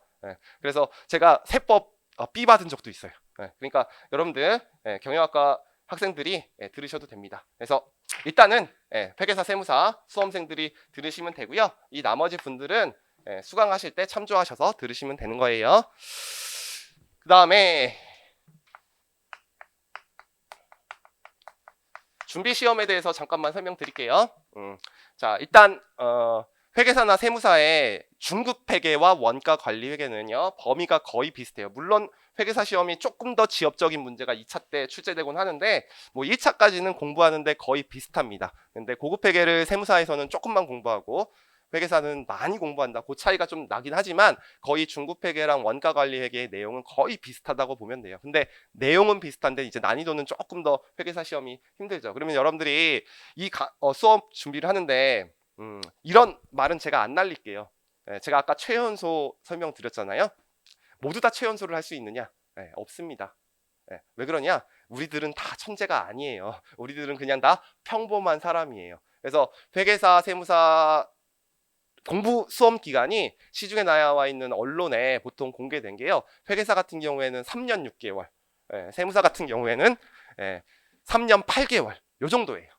S1: 그래서 제가 세법 B 받은 적도 있어요. 그러니까 여러분들 경영학과 학생들이 들으셔도 됩니다. 그래서 일단은 회계사 세무사 수험생들이 들으시면 되고요. 이 나머지 분들은 수강하실 때 참조하셔서 들으시면 되는 거예요. 그 다음에 준비 시험에 대해서 잠깐만 설명드릴게요. 자, 일단 회계사나 세무사의 중급 회계와 원가 관리 회계는요, 범위가 거의 비슷해요. 물론 회계사 시험이 조금 더 지엽적인 문제가 2차 때 출제되곤 하는데 뭐 1차까지는 공부하는데 거의 비슷합니다. 근데 고급 회계를 세무사에서는 조금만 공부하고 회계사는 많이 공부한다. 그 차이가 좀 나긴 하지만 거의 중급 회계랑 원가 관리 회계의 내용은 거의 비슷하다고 보면 돼요. 근데 내용은 비슷한데 이제 난이도는 조금 더 회계사 시험이 힘들죠. 그러면 여러분들이 이 수업 준비를 하는데 이런 말은 제가 안 날릴게요. 제가 아까 최연소 설명드렸잖아요. 모두 다 최연소를 할 수 있느냐? 없습니다. 왜 그러냐? 우리들은 다 천재가 아니에요. 우리들은 그냥 다 평범한 사람이에요. 그래서 회계사, 세무사를 공부 수험 기간이 시중에 나와 있는 언론에 보통 공개된 게요. 회계사 같은 경우에는 3년 6개월, 세무사 같은 경우에는 3년 8개월 요 정도예요.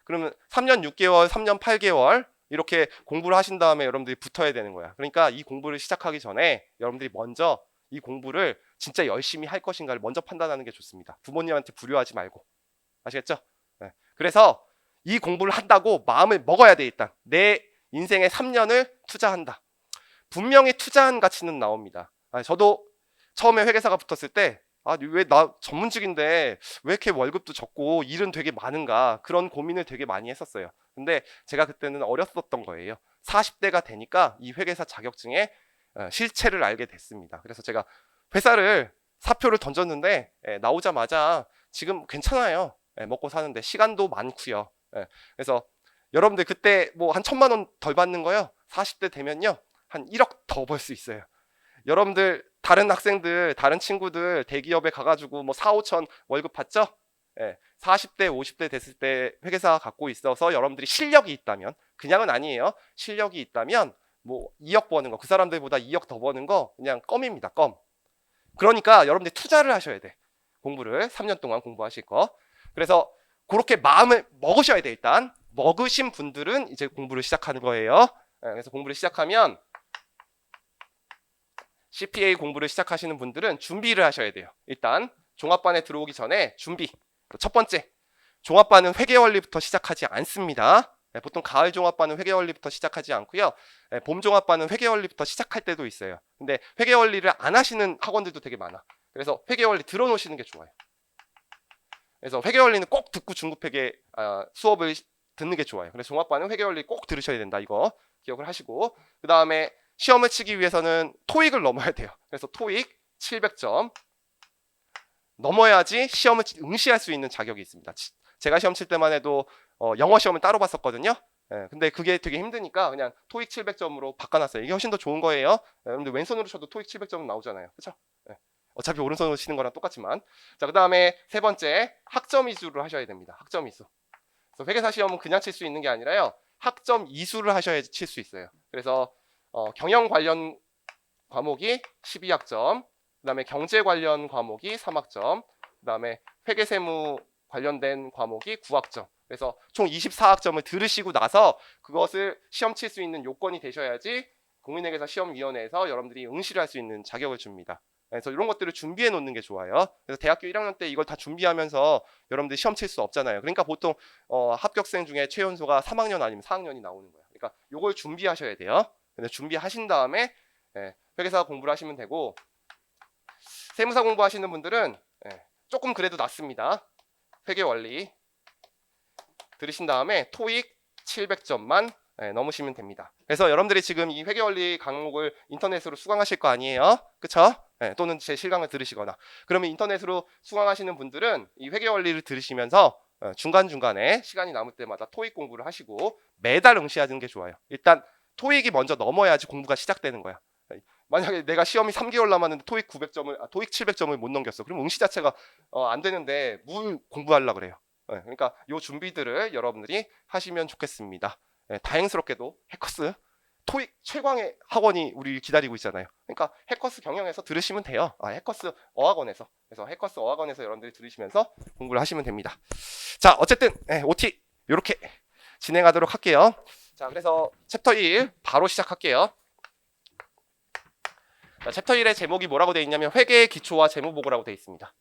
S1: 그러면 3년 6개월, 3년 8개월 이렇게 공부를 하신 다음에 여러분들이 붙어야 되는 거야. 그러니까 이 공부를 시작하기 전에 여러분들이 먼저 이 공부를 진짜 열심히 할 것인가를 먼저 판단하는 게 좋습니다. 부모님한테 불효하지 말고. 아시겠죠? 그래서 이 공부를 한다고 마음을 먹어야 돼. 일단 내 인생의 3년을 투자한다. 분명히 투자한 가치는 나옵니다. 저도 처음에 회계사가 붙었을 때 왜 나 전문직인데 왜 이렇게 월급도 적고 일은 되게 많은가, 그런 고민을 되게 많이 했었어요. 근데 제가 그때는 어렸었던 거예요. 40대가 되니까 이 회계사 자격증의 실체를 알게 됐습니다. 그래서 제가 회사를 사표를 던졌는데 나오자마자 지금 괜찮아요. 먹고 사는데 시간도 많고요. 그래서 여러분들 그때 뭐 한 1,000만 원 덜 받는 거요, 40대 되면요 한 1억 더 벌 수 있어요. 여러분들 다른 학생들, 다른 친구들 대기업에 가가지고 뭐 4, 5천 월급 받죠? 40대, 50대 됐을 때 회계사 갖고 있어서 여러분들이 실력이 있다면, 그냥은 아니에요. 실력이 있다면 뭐 2억 버는 거, 그 사람들보다 2억 더 버는 거 그냥 껌입니다. 껌. 그러니까 여러분들이 투자를 하셔야 돼. 공부를 3년 동안 공부하실 거. 그래서 그렇게 마음을 먹으셔야 돼. 일단 먹으신 분들은 이제 공부를 시작하는 거예요. 그래서 공부를 시작하면 CPA 공부를 시작하시는 분들은 준비를 하셔야 돼요. 일단 종합반에 들어오기 전에 준비. 첫 번째, 종합반은 회계원리부터 시작하지 않습니다. 보통 가을 종합반은 회계원리부터 시작하지 않고요. 봄 종합반은 회계원리부터 시작할 때도 있어요. 근데 회계원리를 안 하시는 학원들도 되게 많아. 그래서 회계원리 들어놓으시는 게 좋아요. 그래서 회계원리는 꼭 듣고 중급회계 수업을 듣는 게 좋아요. 그래서 종합반은 회계원리 꼭 들으셔야 된다. 이거 기억을 하시고, 그 다음에 시험을 치기 위해서는 토익을 넘어야 돼요. 그래서 토익 700점 넘어야지 시험을 응시할 수 있는 자격이 있습니다. 제가 시험 칠 때만 해도 영어 시험을 따로 봤었거든요. 근데 그게 되게 힘드니까 그냥 토익 700점으로 바꿔놨어요. 이게 훨씬 더 좋은 거예요. 여러분들 왼손으로 쳐도 토익 700점은 나오잖아요. 그렇죠? 어차피 오른손으로 치는 거랑 똑같지만. 자, 그 다음에 세 번째, 학점 이수를 하셔야 됩니다. 학점 이수. 그래서 회계사 시험은 그냥 칠 수 있는 게 아니라요, 학점 이수를 하셔야지 칠 수 있어요. 그래서 경영 관련 과목이 12학점, 그 다음에 경제 관련 과목이 3학점, 그 다음에 회계세무 관련된 과목이 9학점. 그래서 총 24학점을 들으시고 나서 그것을 시험 칠 수 있는 요건이 되셔야지 국민회계사 시험위원회에서 여러분들이 응시를 할 수 있는 자격을 줍니다. 그래서 이런 것들을 준비해 놓는 게 좋아요. 그래서 대학교 1학년 때 이걸 다 준비하면서 여러분들 시험 칠 수 없잖아요. 그러니까 보통 합격생 중에 최연소가 3학년 아니면 4학년이 나오는 거예요. 그러니까 이걸 준비하셔야 돼요. 근데 준비하신 다음에 회계사 공부를 하시면 되고, 세무사 공부하시는 분들은 조금 그래도 낫습니다. 회계 원리 들으신 다음에 토익 700점만 넘으시면 됩니다. 그래서 여러분들이 지금 이 회계 원리 과목을 인터넷으로 수강하실 거 아니에요? 그쵸? 또는 제 실강을 들으시거나. 그러면 인터넷으로 수강하시는 분들은 이 회계 원리를 들으시면서 중간중간에 시간이 남을 때마다 토익 공부를 하시고 매달 응시하는 게 좋아요. 일단 토익이 먼저 넘어야지 공부가 시작되는 거야. 만약에 내가 시험이 3개월 남았는데 토익 700점을 못 넘겼어. 그럼 응시 자체가 안 되는데 뭘 공부하려고 그래요. 그러니까 요 준비들을 여러분들이 하시면 좋겠습니다. 다행스럽게도 해커스 토익 최강의 학원이 우리 기다리고 있잖아요. 그러니까 해커스 경영에서 들으시면 돼요. 해커스 어학원에서. 그래서 해커스 어학원에서 여러분들이 들으시면서 공부를 하시면 됩니다. 자, 어쨌든 OT 이렇게 진행하도록 할게요. 자, 그래서 챕터 1 바로 시작할게요. 자, 챕터 1의 제목이 뭐라고 되어 있냐면 회계의 기초와 재무보고라고 되어 있습니다.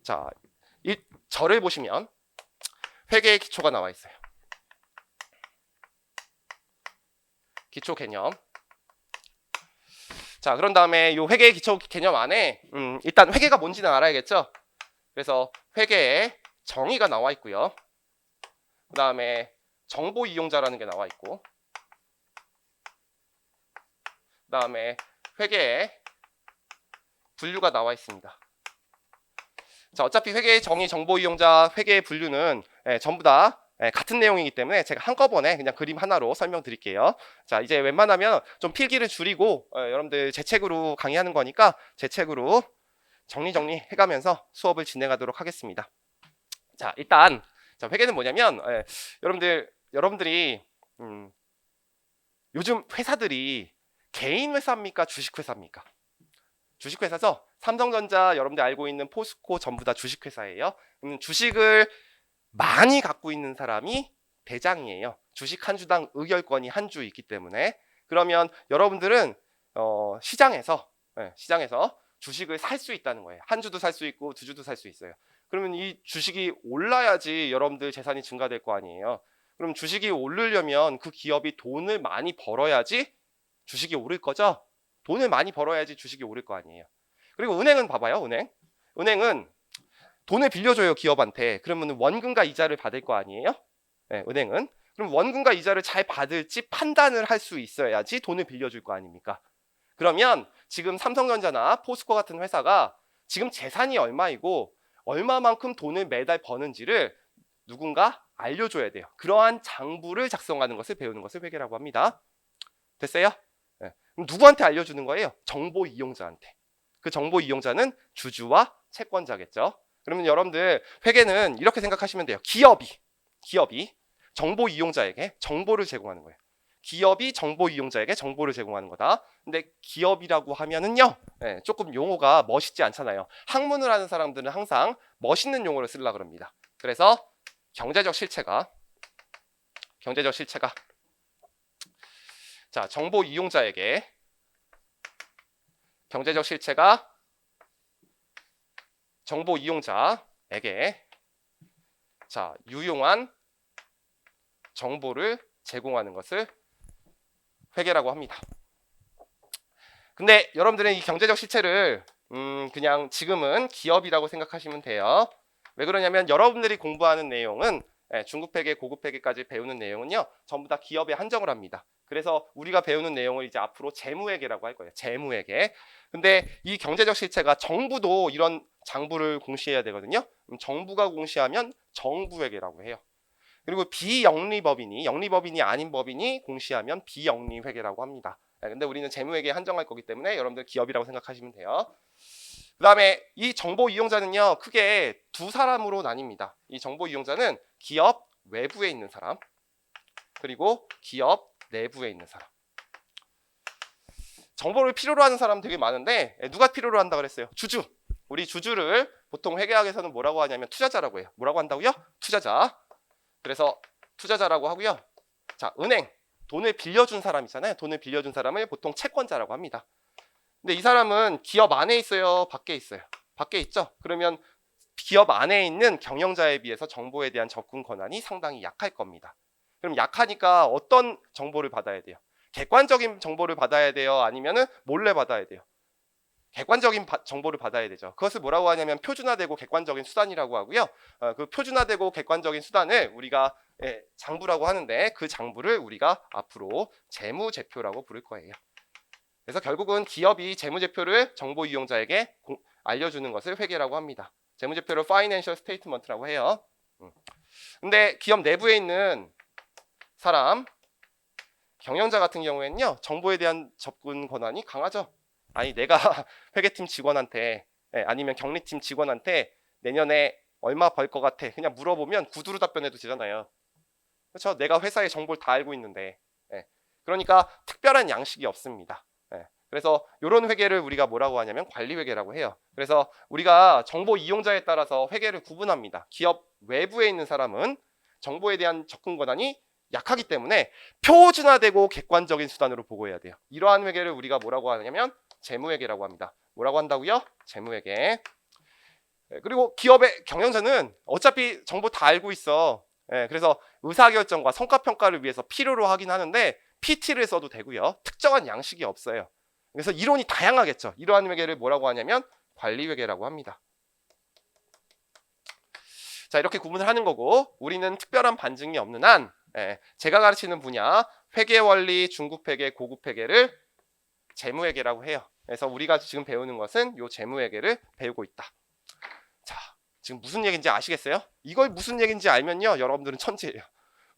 S1: 자, 절을 보시면 회계의 기초가 나와 있어요. 기초 개념. 자, 그런 다음에 이 회계의 기초 개념 안에 일단 회계가 뭔지는 알아야겠죠? 그래서 회계의 정의가 나와 있고요. 그 다음에 정보 이용자라는 게 나와 있고, 그 다음에 회계의 분류가 나와 있습니다. 자, 어차피 회계의 정의, 정보 이용자, 회계의 분류는 전부 다 같은 내용이기 때문에 제가 한꺼번에 그냥 그림 하나로 설명드릴게요. 자, 이제 웬만하면 좀 필기를 줄이고 여러분들 제 책으로 강의하는 거니까 제 책으로 정리 해가면서 수업을 진행하도록 하겠습니다. 자, 일단 자, 회계는 뭐냐면 여러분들이 요즘 회사들이 개인 회사입니까? 주식 회사입니까? 주식 회사죠. 삼성전자 여러분들 알고 있는 포스코 전부 다 주식 회사예요. 주식을 많이 갖고 있는 사람이 대장이에요. 주식 한 주당 의결권이 한 주 있기 때문에. 그러면 여러분들은 시장에서 주식을 살 수 있다는 거예요. 한 주도 살 수 있고 두 주도 살 수 있어요. 그러면 이 주식이 올라야지 여러분들 재산이 증가될 거 아니에요. 그럼 주식이 오르려면 그 기업이 돈을 많이 벌어야지 주식이 오를 거죠. 돈을 많이 벌어야지 주식이 오를 거 아니에요. 그리고 은행은 봐봐요. 은행은 돈을 빌려줘요, 기업한테. 그러면 원금과 이자를 받을 거 아니에요? 네, 은행은. 그럼 원금과 이자를 잘 받을지 판단을 할 수 있어야지 돈을 빌려줄 거 아닙니까? 그러면 지금 삼성전자나 포스코 같은 회사가 지금 재산이 얼마이고 얼마만큼 돈을 매달 버는지를 누군가 알려줘야 돼요. 그러한 장부를 작성하는 것을 배우는 것을 회계라고 합니다. 됐어요? 네. 그럼 누구한테 알려주는 거예요? 정보 이용자한테. 그 정보 이용자는 주주와 채권자겠죠. 그러면 여러분들 회계는 이렇게 생각하시면 돼요. 기업이 정보 이용자에게 정보를 제공하는 거예요. 기업이 정보 이용자에게 정보를 제공하는 거다. 근데 기업이라고 하면은요, 조금 용어가 멋있지 않잖아요. 학문을 하는 사람들은 항상 멋있는 용어를 쓰려고 그럽니다. 그래서 경제적 실체가 자, 정보 이용자에게 경제적 실체가 정보 이용자에게 자, 유용한 정보를 제공하는 것을 회계라고 합니다. 근데 여러분들은 이 경제적 실체를 그냥 지금은 기업이라고 생각하시면 돼요. 왜 그러냐면 여러분들이 공부하는 내용은 중급 회계, 고급 회계까지 배우는 내용은요, 전부 다 기업에 한정을 합니다. 그래서 우리가 배우는 내용을 이제 앞으로 재무회계라고 할 거예요. 재무회계. 근데 이 경제적 실체가 정부도 이런 장부를 공시해야 되거든요. 그럼 정부가 공시하면 정부회계라고 해요. 그리고 영리법인이 아닌 법인이 공시하면 비영리회계라고 합니다. 근데 우리는 재무회계에 한정할 거기 때문에 여러분들 기업이라고 생각하시면 돼요. 그 다음에 이 정보 이용자는요, 크게 두 사람으로 나뉩니다. 이 정보 이용자는 기업 외부에 있는 사람, 그리고 기업 내부에 있는 사람. 정보를 필요로 하는 사람 되게 많은데 누가 필요로 한다 그랬어요? 주주. 우리 주주를 보통 회계학에서는 뭐라고 하냐면 투자자라고 해요. 뭐라고 한다고요? 투자자. 그래서 투자자라고 하고요. 자, 은행. 돈을 빌려준 사람이잖아요. 돈을 빌려준 사람을 보통 채권자라고 합니다. 근데 이 사람은 기업 안에 있어요? 밖에 있어요? 밖에 있죠? 그러면 기업 안에 있는 경영자에 비해서 정보에 대한 접근 권한이 상당히 약할 겁니다. 그럼 약하니까 어떤 정보를 받아야 돼요? 객관적인 정보를 받아야 돼요? 아니면은 몰래 받아야 돼요? 객관적인 정보를 받아야 되죠. 그것을 뭐라고 하냐면 표준화되고 객관적인 수단이라고 하고요. 그 표준화되고 객관적인 수단을 우리가 장부라고 하는데 그 장부를 우리가 앞으로 재무제표라고 부를 거예요. 그래서 결국은 기업이 재무제표를 정보 이용자에게 알려주는 것을 회계라고 합니다. 재무제표를 Financial Statement라고 해요. 근데 기업 내부에 있는 사람, 경영자 같은 경우에는요, 정보에 대한 접근 권한이 강하죠. 아니 내가 회계팀 직원한테 아니면 경리팀 직원한테 내년에 얼마 벌 것 같아 그냥 물어보면 구두로 답변해도 되잖아요. 그렇죠? 내가 회사의 정보를 다 알고 있는데. 그러니까 특별한 양식이 없습니다. 그래서 이런 회계를 우리가 뭐라고 하냐면 관리회계라고 해요. 그래서 우리가 정보 이용자에 따라서 회계를 구분합니다. 기업 외부에 있는 사람은 정보에 대한 접근 권한이 약하기 때문에 표준화되고 객관적인 수단으로 보고해야 돼요. 이러한 회계를 우리가 뭐라고 하냐면 재무회계라고 합니다. 뭐라고 한다고요? 재무회계. 그리고 기업의 경영자는 어차피 정보 다 알고 있어. 그래서 의사결정과 성과평가를 위해서 필요로 하긴 하는데 PT를 써도 되고요. 특정한 양식이 없어요. 그래서 이론이 다양하겠죠. 이러한 회계를 뭐라고 하냐면 관리회계라고 합니다. 자, 이렇게 구분을 하는 거고 우리는 특별한 반증이 없는 한 제가 가르치는 분야 회계원리, 중급회계, 고급회계를 재무회계라고 해요. 그래서 우리가 지금 배우는 것은 이 재무회계를 배우고 있다. 자, 지금 무슨 얘기인지 아시겠어요? 이걸 무슨 얘기인지 알면요, 여러분들은 천재예요.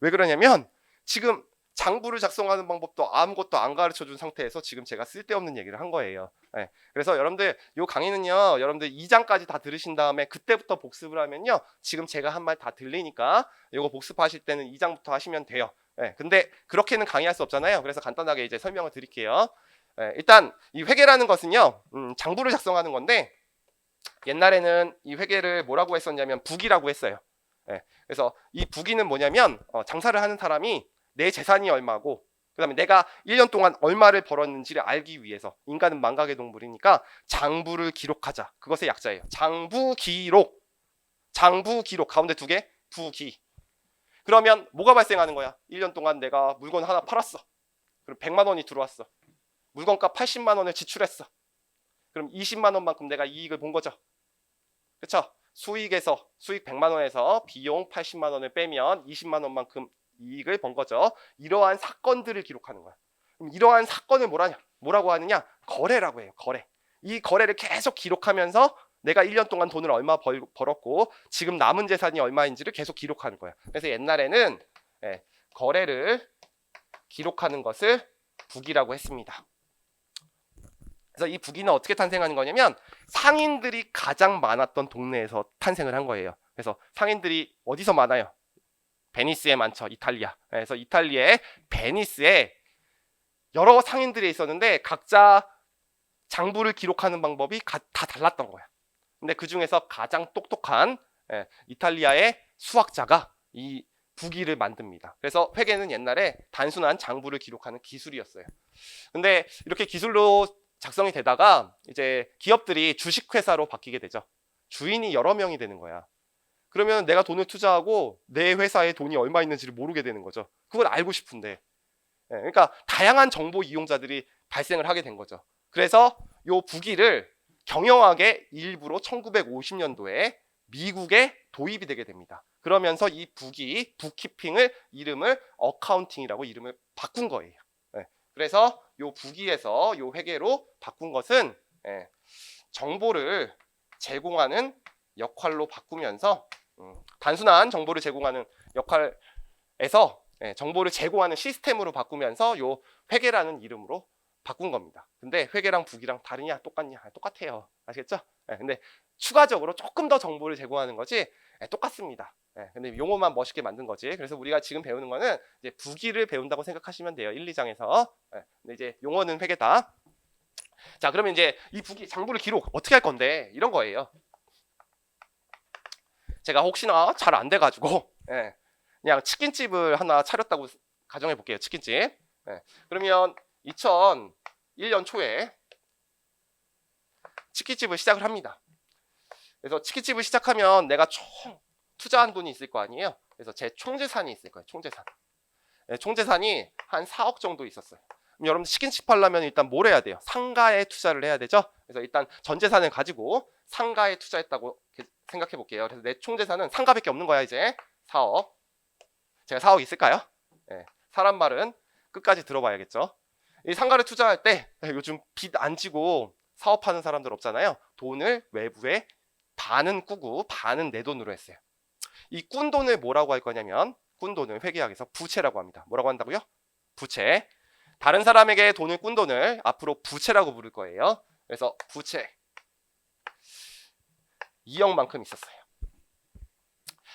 S1: 왜 그러냐면 지금 장부를 작성하는 방법도 아무것도 안 가르쳐 준 상태에서 지금 제가 쓸데없는 얘기를 한 거예요. 네. 그래서 여러분들 요 강의는요, 여러분들 2장까지 다 들으신 다음에 그때부터 복습을 하면요, 지금 제가 한 말 다 들리니까 요거 복습하실 때는 2장부터 하시면 돼요. 네. 근데 그렇게는 강의할 수 없잖아요. 그래서 간단하게 이제 설명을 드릴게요. 네. 일단 이 회계라는 것은요, 장부를 작성하는 건데, 옛날에는 이 회계를 뭐라고 했었냐면 부기라고 했어요. 네. 그래서 이 부기는 뭐냐면 장사를 하는 사람이 내 재산이 얼마고, 그 다음에 내가 1년 동안 얼마를 벌었는지를 알기 위해서, 인간은 망각의 동물이니까 장부를 기록하자. 그것의 약자예요. 장부 기록. 장부 기록 가운데 두 개, 부기. 그러면 뭐가 발생하는 거야? 1년 동안 내가 물건 하나 팔았어. 그럼 100만 원이 들어왔어. 물건값 80만 원을 지출했어. 그럼 20만 원만큼 내가 이익을 본 거죠. 그렇죠? 수익에서 수익 100만 원에서 비용 80만 원을 빼면 20만 원만큼 이익을 번 거죠. 이러한 사건들을 기록하는 거야. 그럼 이러한 사건을 뭐라고 하느냐? 거래라고 해요. 거래. 이 거래를 계속 기록하면서 내가 1년 동안 돈을 얼마 벌었고 지금 남은 재산이 얼마인지를 계속 기록하는 거야. 그래서 옛날에는 거래를 기록하는 것을 부기라고 했습니다. 그래서 이 부기는 어떻게 탄생하는 거냐면 상인들이 가장 많았던 동네에서 탄생을 한 거예요. 그래서 상인들이 어디서 많아요? 베니스에 많죠. 이탈리아. 그래서 이탈리아의 베니스에 여러 상인들이 있었는데 각자 장부를 기록하는 방법이 다 달랐던 거야. 근데 그 중에서 가장 똑똑한 이탈리아의 수학자가 이 부기를 만듭니다. 그래서 회계는 옛날에 단순한 장부를 기록하는 기술이었어요. 근데 이렇게 기술로 작성이 되다가 이제 기업들이 주식회사로 바뀌게 되죠. 주인이 여러 명이 되는 거야. 그러면 내가 돈을 투자하고 내 회사에 돈이 얼마 있는지를 모르게 되는 거죠. 그걸 알고 싶은데. 그러니까 다양한 정보 이용자들이 발생을 하게 된 거죠. 그래서 요 부기를 경영학의 일부로 1950년도에 미국에 도입이 되게 됩니다. 그러면서 이 부기, 북키핑을 이름을 어카운팅이라고 이름을 바꾼 거예요. 그래서 요 부기에서 요 회계로 바꾼 것은 정보를 제공하는 역할로 바꾸면서 단순한 정보를 제공하는 역할에서 정보를 제공하는 시스템으로 바꾸면서 요 회계라는 이름으로 바꾼 겁니다. 근데 회계랑 부기랑 다르냐 똑같냐? 똑같아요. 아시겠죠? 근데 추가적으로 조금 더 정보를 제공하는 거지 똑같습니다. 근데 용어만 멋있게 만든 거지. 그래서 우리가 지금 배우는 거는 이제 부기를 배운다고 생각하시면 돼요. 1, 2장에서. 근데 이제 용어는 회계다. 자, 그러면 이제 이 부기 장부를 기록 어떻게 할 건데? 이런 거예요. 제가 혹시나 잘 안 돼가지고 그냥 치킨집을 하나 차렸다고 가정해 볼게요. 치킨집. 그러면 2001년 초에 치킨집을 시작을 합니다. 그래서 치킨집을 시작하면 내가 총 투자한 돈이 있을 거 아니에요. 그래서 제 총재산이 있을 거예요. 총재산. 총재산이 한 4억 정도 있었어요. 그럼 여러분 치킨집 하려면 일단 뭘 해야 돼요? 상가에 투자를 해야 되죠. 그래서 일단 전 재산을 가지고 상가에 투자했다고 생각해 볼게요. 그래서 내 총재산은 상가밖에 없는 거야. 이제 4억. 제가 4억 있을까요? 사람 말은 끝까지 들어봐야겠죠. 이 상가를 투자할 때 요즘 빚 안 지고 사업하는 사람들 없잖아요. 돈을 외부에 반은 꾸고 반은 내 돈으로 했어요. 이 꾼 돈을 뭐라고 할 거냐면 꾼 돈을 회계학에서 부채라고 합니다. 뭐라고 한다고요? 부채. 다른 사람에게 돈을 꾼 돈을 앞으로 부채라고 부를 거예요. 그래서 부채 2억만큼 있었어요.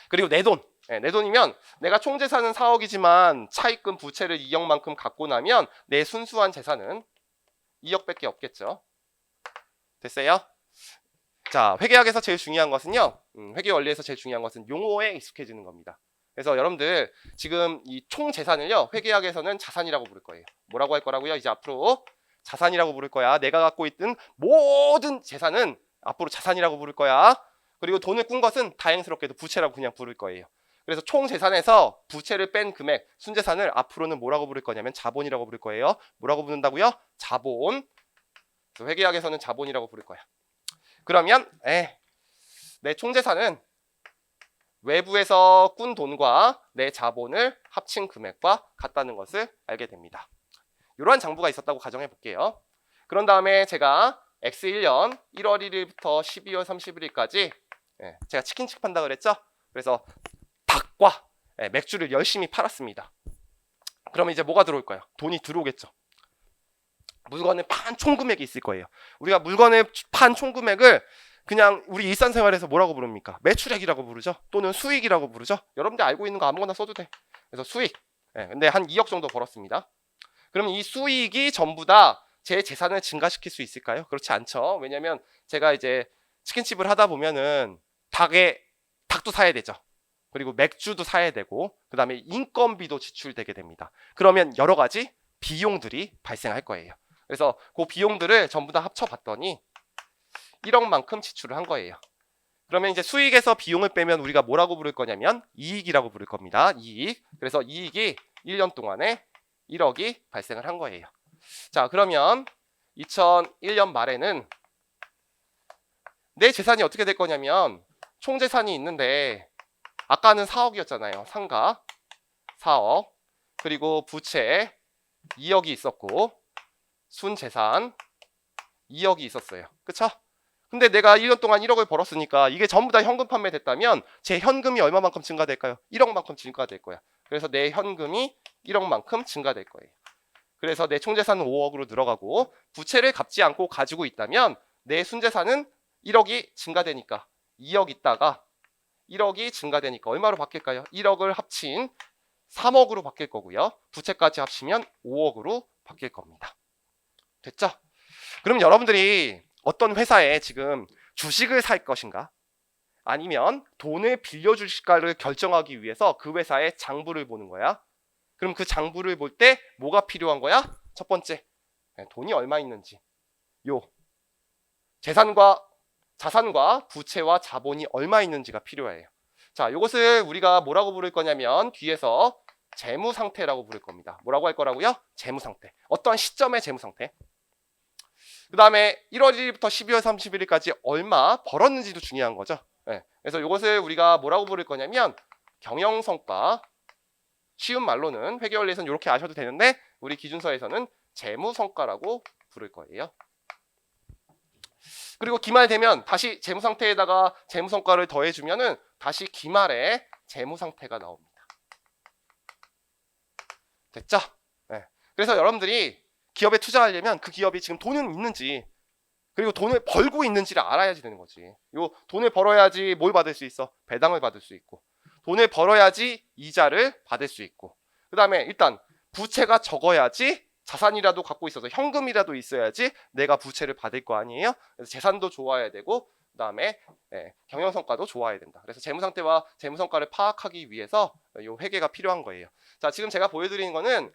S1: 그리고 내 돈. 내 돈이면 내가 총 재산은 4억이지만 차입금 부채를 2억만큼 갖고 나면 내 순수한 재산은 2억밖에 없겠죠. 됐어요? 자, 회계학에서 제일 중요한 것은요. 회계 원리에서 제일 중요한 것은 용어에 익숙해지는 겁니다. 그래서 여러분들 지금 이 총 재산을요. 회계학에서는 자산이라고 부를 거예요. 뭐라고 할 거라고요? 이제 앞으로 자산이라고 부를 거야. 내가 갖고 있던 모든 재산은 앞으로 자산이라고 부를 거야. 그리고 돈을 꾼 것은 다행스럽게도 부채라고 그냥 부를 거예요. 그래서 총 재산에서 부채를 뺀 금액, 순재산을 앞으로는 뭐라고 부를 거냐면 자본이라고 부를 거예요. 뭐라고 부른다고요? 자본. 그래서 회계학에서는 자본이라고 부를 거야. 그러면 내 총재산은 외부에서 꾼 돈과 내 자본을 합친 금액과 같다는 것을 알게 됩니다. 이러한 장부가 있었다고 가정해 볼게요. 그런 다음에 제가 X1년 1월 1일부터 12월 31일까지 제가 치킨집 판다 그랬죠? 그래서 닭과 맥주를 열심히 팔았습니다. 그러면 이제 뭐가 들어올까요? 돈이 들어오겠죠. 물건을 판 총금액이 있을 거예요. 우리가 물건을 판 총금액을 그냥 우리 일상생활에서 뭐라고 부릅니까? 매출액이라고 부르죠. 또는 수익이라고 부르죠. 여러분들 알고 있는 거 아무거나 써도 돼. 그래서 수익. 근데 한 2억 정도 벌었습니다. 그럼 이 수익이 전부 다 제 재산을 증가시킬 수 있을까요? 그렇지 않죠. 왜냐면 제가 이제 치킨집을 하다 보면은 닭도 사야 되죠. 그리고 맥주도 사야 되고 그 다음에 인건비도 지출되게 됩니다. 그러면 여러 가지 비용들이 발생할 거예요. 그래서 그 비용들을 전부 다 합쳐봤더니 1억만큼 지출을 한 거예요. 그러면 이제 수익에서 비용을 빼면 우리가 뭐라고 부를 거냐면 이익이라고 부를 겁니다. 이익. 그래서 이익이 1년 동안에 1억이 발생을 한 거예요. 자, 그러면 2001년 말에는 내 재산이 어떻게 될 거냐면 총 재산이 있는데 아까는 4억이었잖아요. 상가 4억, 그리고 부채 2억이 있었고 순재산 2억이 있었어요. 그쵸? 근데 내가 1년 동안 1억을 벌었으니까 이게 전부 다 현금 판매됐다면 제 현금이 얼마만큼 증가될까요? 1억만큼 증가될 거야. 그래서 내 현금이 1억만큼 증가될 거예요. 그래서 내 총재산은 5억으로 늘어가고 부채를 갚지 않고 가지고 있다면 내 순재산은 1억이 증가되니까 2억 있다가 1억이 증가되니까 얼마로 바뀔까요? 1억을 합친 3억으로 바뀔 거고요. 부채까지 합치면 5억으로 바뀔 겁니다. 됐죠? 그럼 여러분들이 어떤 회사에 지금 주식을 살 것인가? 아니면 돈을 빌려주실까를 결정하기 위해서 그 회사의 장부를 보는 거야. 그럼 그 장부를 볼 때 뭐가 필요한 거야? 첫 번째, 돈이 얼마 있는지. 재산과 자산과 부채와 자본이 얼마 있는지가 필요해요. 자, 이것을 우리가 뭐라고 부를 거냐면 뒤에서 재무 상태라고 부를 겁니다. 뭐라고 할 거라고요? 재무 상태. 어떤 시점의 재무 상태. 그 다음에 1월 1일부터 12월 31일까지 얼마 벌었는지도 중요한 거죠. 그래서 이것을 우리가 뭐라고 부를 거냐면 경영성과, 쉬운 말로는 회계 원리에서는 이렇게 아셔도 되는데 우리 기준서에서는 재무성과라고 부를 거예요. 그리고 기말 되면 다시 재무상태에다가 재무성과를 더해주면은 다시 기말에 재무상태가 나옵니다. 됐죠? 그래서 여러분들이 기업에 투자하려면 그 기업이 지금 돈은 있는지 그리고 돈을 벌고 있는지를 알아야지 되는 거지. 요 돈을 벌어야지 뭘 받을 수 있어? 배당을 받을 수 있고, 돈을 벌어야지 이자를 받을 수 있고, 그 다음에 일단 부채가 적어야지 자산이라도 갖고 있어서 현금이라도 있어야지 내가 부채를 받을 거 아니에요. 그래서 재산도 좋아야 되고 그 다음에 경영성과도 좋아야 된다. 그래서 재무상태와 재무성과를 파악하기 위해서 이 회계가 필요한 거예요. 자, 지금 제가 보여드리는 거는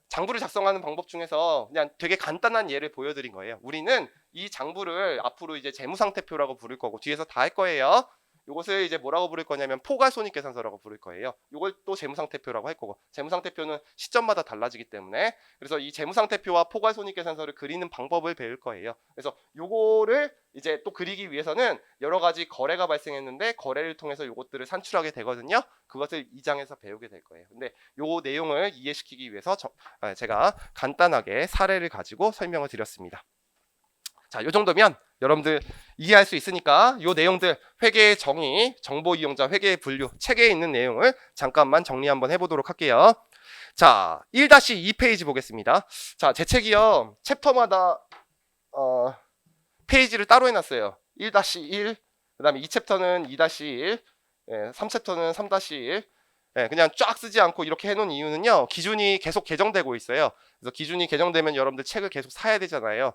S1: 장부를 작성하는 방법 중에서 그냥 되게 간단한 예를 보여드린 거예요. 우리는 이 장부를 앞으로 이제 재무상태표라고 부를 거고 뒤에서 다 할 거예요. 이것을 이제 뭐라고 부를 거냐면 포괄손익계산서라고 부를 거예요. 이걸 또 재무상태표라고 할 거고, 재무상태표는 시점마다 달라지기 때문에 그래서 이 재무상태표와 포괄손익계산서를 그리는 방법을 배울 거예요. 그래서 요거를 이제 또 그리기 위해서는 여러 가지 거래가 발생했는데 거래를 통해서 요것들을 산출하게 되거든요. 그것을 2장에서 배우게 될 거예요. 근데 요 내용을 이해시키기 위해서 제가 간단하게 사례를 가지고 설명을 드렸습니다. 자, 요 정도면 여러분들 이해할 수 있으니까 요 내용들 회계의 정의, 정보 이용자 회계의 분류, 책에 있는 내용을 잠깐만 정리 한번 해보도록 할게요. 자, 1-2페이지 보겠습니다. 자, 제 책이요 챕터마다 페이지를 따로 해놨어요. 1-1, 그 다음에 2챕터는 2-1, 3챕터는 3-1. 그냥 쫙 쓰지 않고 이렇게 해놓은 이유는요, 기준이 계속 개정되고 있어요. 그래서 기준이 개정되면 여러분들 책을 계속 사야 되잖아요.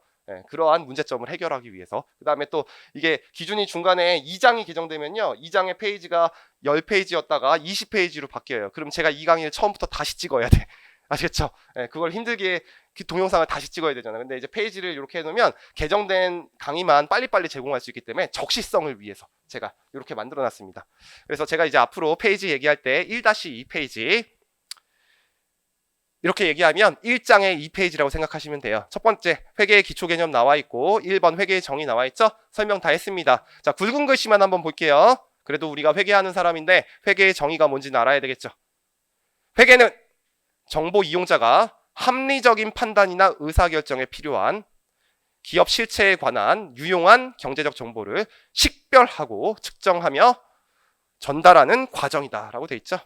S1: 그러한 문제점을 해결하기 위해서. 그 다음에 또 이게 기준이 중간에 2장이 개정되면요, 2장의 페이지가 10페이지였다가 20페이지로 바뀌어요. 그럼 제가 이 강의를 처음부터 다시 찍어야 돼. 아시겠죠? 그걸 힘들게 그 동영상을 다시 찍어야 되잖아요. 근데 이제 페이지를 이렇게 해놓으면 개정된 강의만 빨리빨리 제공할 수 있기 때문에 적시성을 위해서 제가 이렇게 만들어 놨습니다. 그래서 제가 이제 앞으로 페이지 얘기할 때 1-2페이지 이렇게 얘기하면 1장의 2페이지라고 생각하시면 돼요. 첫 번째, 회계의 기초 개념 나와 있고 1번 회계의 정의 나와 있죠? 설명 다 했습니다. 자, 굵은 글씨만 한번 볼게요. 그래도 우리가 회계하는 사람인데 회계의 정의가 뭔지는 알아야 되겠죠. 회계는 정보 이용자가 합리적인 판단이나 의사결정에 필요한 기업 실체에 관한 유용한 경제적 정보를 식별하고 측정하며 전달하는 과정이다 라고 돼 있죠.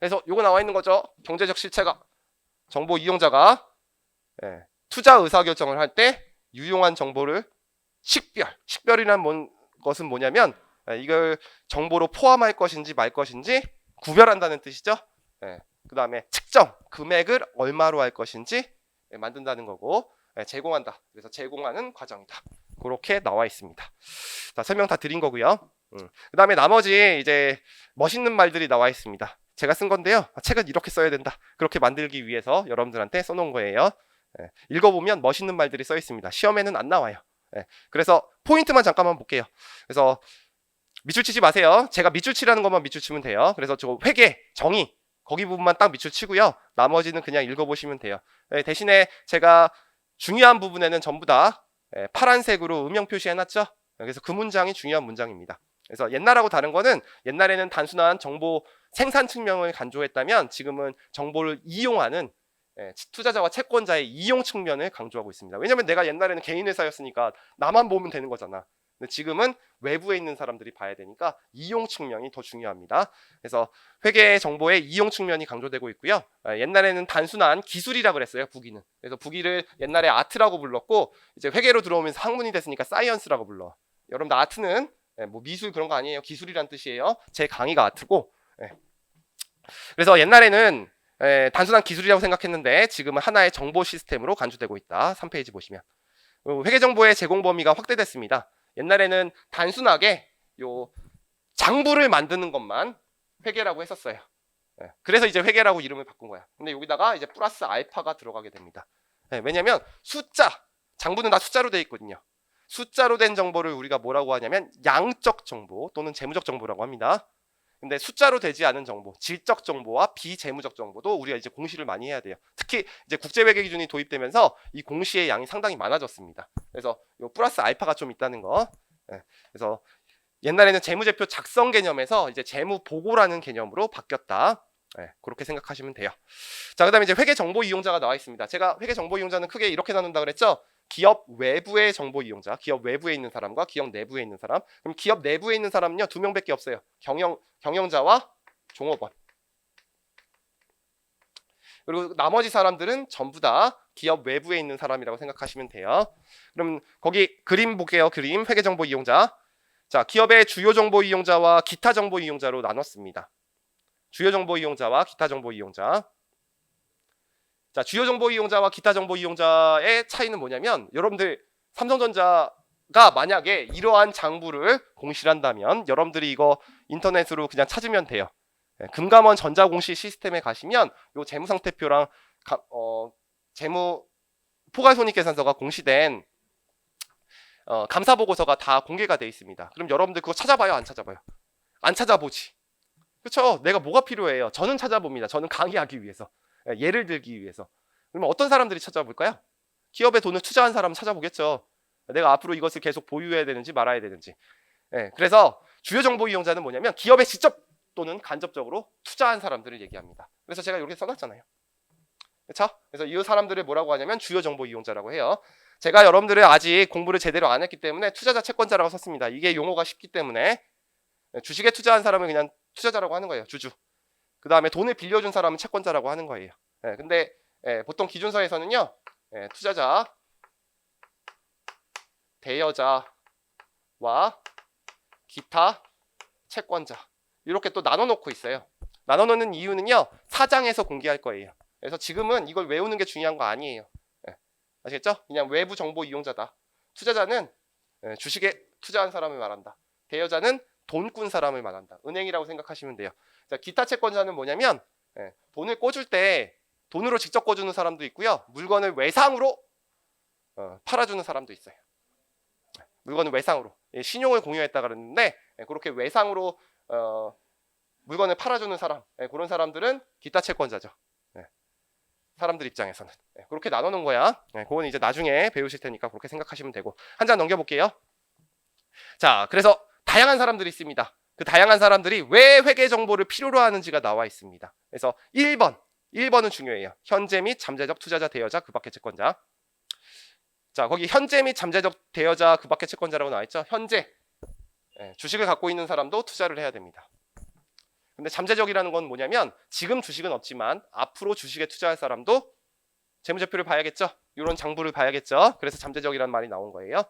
S1: 그래서 요거 나와 있는 거죠. 경제적 실체가 정보 이용자가 투자 의사결정을 할 때 유용한 정보를 식별이란 것은 뭐냐면 이걸 정보로 포함할 것인지 말 것인지 구별한다는 뜻이죠. 그 다음에 측정, 금액을 얼마로 할 것인지 만든다는 거고 제공한다. 그래서 제공하는 과정이다. 그렇게 나와 있습니다. 자, 설명 다 드린 거고요. 그 다음에 나머지 이제 멋있는 말들이 나와 있습니다. 제가 쓴 건데요. 책은 이렇게 써야 된다. 그렇게 만들기 위해서 여러분들한테 써놓은 거예요. 읽어보면 멋있는 말들이 써 있습니다. 시험에는 안 나와요. 그래서 포인트만 잠깐만 볼게요. 그래서 밑줄 치지 마세요. 제가 밑줄 치라는 것만 밑줄 치면 돼요. 그래서 저 회계, 정의 거기 부분만 딱 밑줄 치고요. 나머지는 그냥 읽어보시면 돼요. 대신에 제가 중요한 부분에는 전부 다 파란색으로 음영 표시해놨죠. 그래서 그 문장이 중요한 문장입니다. 그래서 옛날하고 다른 거는 옛날에는 단순한 정보 생산 측면을 강조했다면 지금은 정보를 이용하는 투자자와 채권자의 이용 측면을 강조하고 있습니다. 왜냐하면 내가 옛날에는 개인 회사였으니까 나만 보면 되는 거잖아. 근데 지금은 외부에 있는 사람들이 봐야 되니까 이용 측면이 더 중요합니다. 그래서 회계 정보의 이용 측면이 강조되고 있고요. 옛날에는 단순한 기술이라 그랬어요. 부기는. 그래서 부기를 옛날에 아트라고 불렀고 이제 회계로 들어오면서 학문이 됐으니까 사이언스라고 불러. 여러분들 아트는 뭐 미술 그런 거 아니에요. 기술이란 뜻이에요. 제 강의가 아트고. 그래서 옛날에는 단순한 기술이라고 생각했는데 지금은 하나의 정보 시스템으로 간주되고 있다. 3페이지 보시면 회계 정보의 제공 범위가 확대됐습니다. 옛날에는 단순하게 요 장부를 만드는 것만 회계라고 했었어요. 그래서 이제 회계라고 이름을 바꾼 거야. 근데 여기다가 이제 플러스 알파가 들어가게 됩니다. 왜냐면 숫자, 장부는 다 숫자로 되어 있거든요. 숫자로 된 정보를 우리가 뭐라고 하냐면 양적 정보 또는 재무적 정보라고 합니다. 근데 숫자로 되지 않은 정보, 질적 정보와 비재무적 정보도 우리가 이제 공시를 많이 해야 돼요. 특히 이제 국제회계 기준이 도입되면서 이 공시의 양이 상당히 많아졌습니다. 그래서 요 플러스 알파가 좀 있다는 거. 그래서 옛날에는 재무제표 작성 개념에서 이제 재무 보고라는 개념으로 바뀌었다. 그렇게 생각하시면 돼요. 자, 그다음에 이제 회계 정보 이용자가 나와 있습니다. 제가 회계 정보 이용자는 크게 이렇게 나눈다 그랬죠. 기업 외부의 정보 이용자, 기업 외부에 있는 사람과 기업 내부에 있는 사람. 그럼 기업 내부에 있는 사람은요 2명밖에 없어요. 경영자와 종업원. 그리고 나머지 사람들은 전부 다 기업 외부에 있는 사람이라고 생각하시면 돼요. 그럼 거기 그림 볼게요. 그림 회계 정보 이용자. 자, 기업의 주요 정보 이용자와 기타 정보 이용자로 나눴습니다. 주요 정보 이용자와 기타 정보 이용자. 자, 주요 정보 이용자와 기타 정보 이용자의 차이는 뭐냐면 여러분들 삼성전자가 만약에 이러한 장부를 공시한다면 여러분들이 이거 인터넷으로 그냥 찾으면 돼요. 금감원 전자공시 시스템에 가시면 요 재무상태표랑 재무 포괄손익계산서가 공시된 감사보고서가 다 공개가 되어 있습니다. 그럼 여러분들 그거 찾아봐요, 안 찾아봐요? 안 찾아보지. 그렇죠? 내가 뭐가 필요해요? 저는 찾아봅니다. 저는 강의하기 위해서. 예를 들기 위해서. 그러면 어떤 사람들이 찾아볼까요? 기업에 돈을 투자한 사람은 찾아보겠죠. 내가 앞으로 이것을 계속 보유해야 되는지 말아야 되는지. 그래서 주요 정보 이용자는 뭐냐면 기업에 직접 또는 간접적으로 투자한 사람들을 얘기합니다. 그래서 제가 이렇게 써놨잖아요. 그렇죠? 그래서 이 사람들을 뭐라고 하냐면 주요 정보 이용자라고 해요. 제가 여러분들을 아직 공부를 제대로 안 했기 때문에 투자자 채권자라고 썼습니다. 이게 용어가 쉽기 때문에 주식에 투자한 사람을 그냥 투자자라고 하는 거예요. 주주. 그 다음에 돈을 빌려준 사람은 채권자라고 하는 거예요. 근데 보통 기준서에서는요. 투자자, 대여자와 기타 채권자 이렇게 또 나눠놓고 있어요. 나눠놓는 이유는요. 사장에서 공개할 거예요. 그래서 지금은 이걸 외우는 게 중요한 거 아니에요. 아시겠죠? 그냥 외부 정보 이용자다. 투자자는 주식에 투자한 사람을 말한다. 대여자는 돈 꾼 사람을 말한다. 은행이라고 생각하시면 돼요. 자, 기타 채권자는 뭐냐면 돈을 꿔줄 때 돈으로 직접 꿔주는 사람도 있고요. 물건을 외상으로 팔아주는 사람도 있어요. 물건을 외상으로. 신용을 공유했다 그랬는데 그렇게 외상으로 물건을 팔아주는 사람. 그런 사람들은 기타 채권자죠. 사람들 입장에서는. 그렇게 나눠놓은 거야. 그건 이제 나중에 배우실 테니까 그렇게 생각하시면 되고. 한 장 넘겨볼게요. 자, 그래서 다양한 사람들이 있습니다. 그 다양한 사람들이 왜 회계 정보를 필요로 하는지가 나와 있습니다. 그래서 1번은 중요해요. 현재 및 잠재적 투자자 대여자 그 밖의 채권자. 자, 거기 현재 및 잠재적 대여자 그 밖의 채권자라고 나와 있죠. 현재 주식을 갖고 있는 사람도 투자를 해야 됩니다. 근데 잠재적이라는 건 뭐냐면 지금 주식은 없지만 앞으로 주식에 투자할 사람도 재무제표를 봐야겠죠. 이런 장부를 봐야겠죠. 그래서 잠재적이라는 말이 나온 거예요.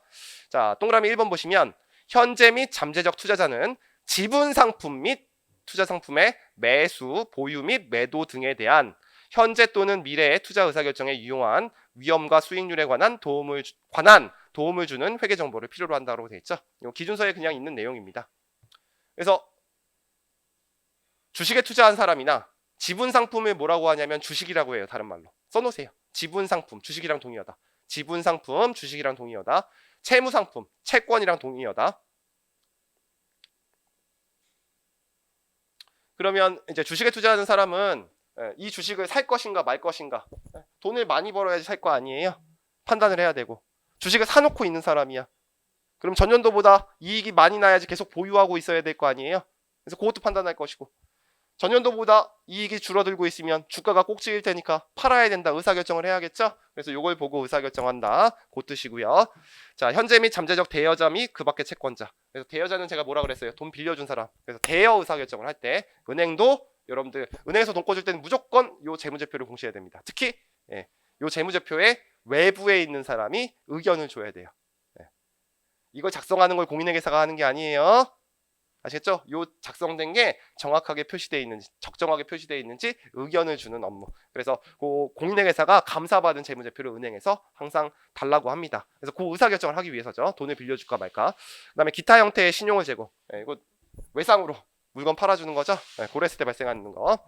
S1: 자, 동그라미 1번 보시면 현재 및 잠재적 투자자는 지분 상품 및 투자 상품의 매수, 보유 및 매도 등에 대한 현재 또는 미래의 투자 의사결정에 유용한 위험과 수익률에 관한 도움을 주는 회계 정보를 필요로 한다고 되어 있죠. 이 기준서에 그냥 있는 내용입니다. 그래서 주식에 투자한 사람이나 지분 상품을 뭐라고 하냐면 주식이라고 해요. 다른 말로 써놓으세요. 지분 상품, 주식이랑 동의어다. 지분 상품, 주식이랑 동의어다. 채무 상품, 채권이랑 동의어다. 그러면 이제 주식에 투자하는 사람은 이 주식을 살 것인가 말 것인가, 돈을 많이 벌어야지 살 거 아니에요. 판단을 해야 되고, 주식을 사놓고 있는 사람이야. 그럼 전년도보다 이익이 많이 나야지 계속 보유하고 있어야 될 거 아니에요. 그래서 그것도 판단할 것이고, 전년도보다 이익이 줄어들고 있으면 주가가 꼭지일 테니까 팔아야 된다, 의사결정을 해야겠죠. 그래서 이걸 보고 의사결정한다, 그 뜻이고요. 자, 현재 및 잠재적 대여자 및 그 밖의 채권자. 그래서 대여자는 제가 뭐라 그랬어요? 돈 빌려준 사람. 그래서 대여 의사결정을 할 때 은행도, 여러분들 은행에서 돈 꿔줄 때는 무조건 요 재무제표를 공시해야 됩니다. 특히 요 재무제표에 외부에 있는 사람이 의견을 줘야 돼요. 이걸 작성하는 걸 공인회계사가 하는 게 아니에요. 아시겠죠? 요 작성된 게 정확하게 표시되어 있는지, 적정하게 표시되어 있는지 의견을 주는 업무. 그래서 그 공인회계사가 감사받은 재무제표를 은행에서 항상 달라고 합니다. 그래서 그 의사결정을 하기 위해서죠. 돈을 빌려줄까 말까. 그다음에 기타 형태의 신용을 제고. 이거 외상으로 물건 팔아주는 거죠. 고랬을 때 발생하는 거.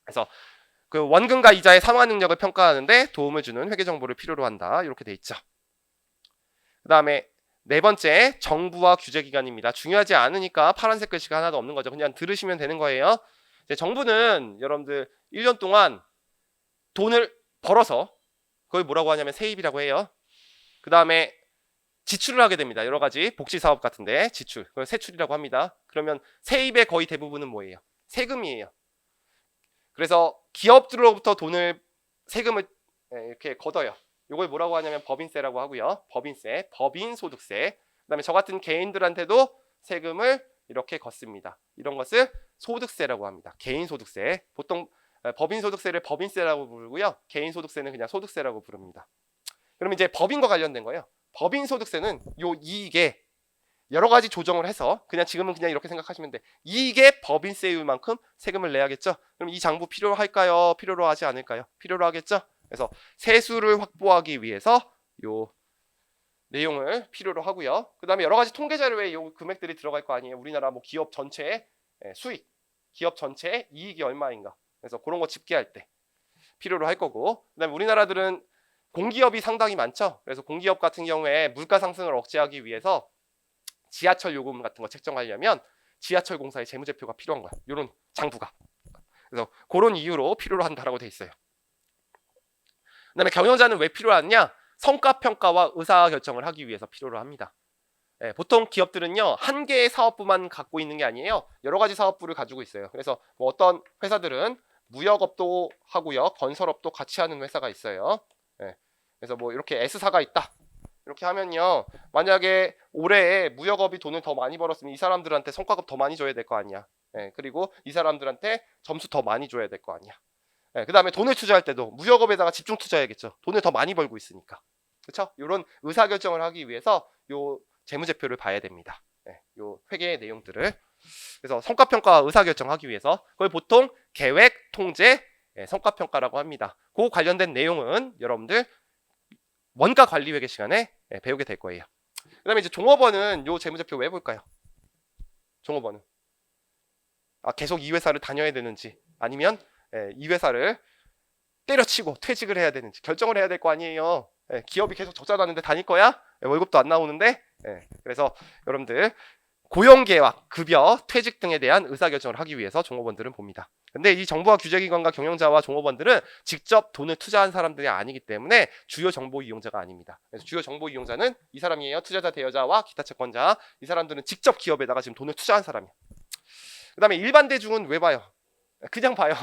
S1: 그래서 그 원금과 이자의 상환 능력을 평가하는데 도움을 주는 회계 정보를 필요로 한다. 이렇게 돼 있죠. 그다음에 네 번째, 정부와 규제기관입니다. 중요하지 않으니까 파란색 글씨가 하나도 없는 거죠. 그냥 들으시면 되는 거예요. 이제 정부는 여러분들 1년 동안 돈을 벌어서 그걸 뭐라고 하냐면 세입이라고 해요. 그 다음에 지출을 하게 됩니다. 여러 가지 복지사업 같은데 지출, 그걸 세출이라고 합니다. 그러면 세입의 거의 대부분은 뭐예요? 세금이에요. 그래서 기업들로부터 세금을 이렇게 걷어요. 이걸 뭐라고 하냐면 법인세라고 하고요. 법인세, 법인소득세. 그다음에 저 같은 개인들한테도 세금을 이렇게 걷습니다. 이런 것을 소득세라고 합니다. 개인소득세. 보통 법인소득세를 법인세라고 부르고요. 개인소득세는 그냥 소득세라고 부릅니다. 그러면 이제 법인과 관련된 거예요. 법인소득세는 요 이익에 여러 가지 조정을 해서 지금은 그냥 이렇게 생각하시면 돼. 이익의 법인세율만큼 세금을 내야겠죠. 그럼 이 장부 필요할까요? 필요로 하지 않을까요? 필요로 하겠죠. 그래서 세수를 확보하기 위해서 요 내용을 필요로 하고요. 그 다음에 여러 가지 통계 자료에 요 금액들이 들어갈 거 아니에요. 우리나라 뭐 기업 전체의 수익, 기업 전체의 이익이 얼마인가. 그래서 그런 거 집계할 때 필요로 할 거고. 그 다음에 우리나라들은 공기업이 상당히 많죠. 그래서 공기업 같은 경우에 물가 상승을 억제하기 위해서 지하철 요금 같은 거 책정하려면 지하철 공사의 재무제표가 필요한 거야. 이런 장부가. 그래서 그런 이유로 필요로 한다라고 돼 있어요. 그다음에 경영자는 왜 필요하냐? 성과평가와 의사결정을 하기 위해서 필요로 합니다. 보통 기업들은요, 한 개의 사업부만 갖고 있는 게 아니에요. 여러 가지 사업부를 가지고 있어요. 그래서 뭐 어떤 회사들은 무역업도 하고요, 건설업도 같이 하는 회사가 있어요. 그래서 뭐 이렇게 S사가 있다. 이렇게 하면요, 만약에 올해 무역업이 돈을 더 많이 벌었으면 이 사람들한테 성과급 더 많이 줘야 될 거 아니야. 그리고 이 사람들한테 점수 더 많이 줘야 될 거 아니야. 그 다음에 돈을 투자할 때도 무역업에다가 집중 투자해야겠죠. 돈을 더 많이 벌고 있으니까. 그렇죠? 이런 의사결정을 하기 위해서 요 재무제표를 봐야 됩니다. 요 회계의 내용들을. 그래서 성과평가와 의사결정하기 위해서 그걸 보통 계획, 통제, 성과평가라고 합니다. 그 관련된 내용은 여러분들 원가관리회계 시간에 배우게 될 거예요. 그 다음에 이제 종업원은 요 재무제표 왜 볼까요? 종업원은 계속 이 회사를 다녀야 되는지, 아니면 이 회사를 때려치고 퇴직을 해야 되는지 결정을 해야 될 거 아니에요. 기업이 계속 적자 나는데 다닐 거야? 월급도 안 나오는데. 그래서 여러분들 고용계약, 급여, 퇴직 등에 대한 의사결정을 하기 위해서 종업원들은 봅니다. 근데 이 정부와 규제기관과 경영자와 종업원들은 직접 돈을 투자한 사람들이 아니기 때문에 주요 정보 이용자가 아닙니다. 그래서 주요 정보 이용자는 이 사람이에요. 투자자, 대여자와 기타 채권자. 이 사람들은 직접 기업에다가 지금 돈을 투자한 사람이에요. 그 다음에 일반 대중은 왜 봐요? 그냥 봐요.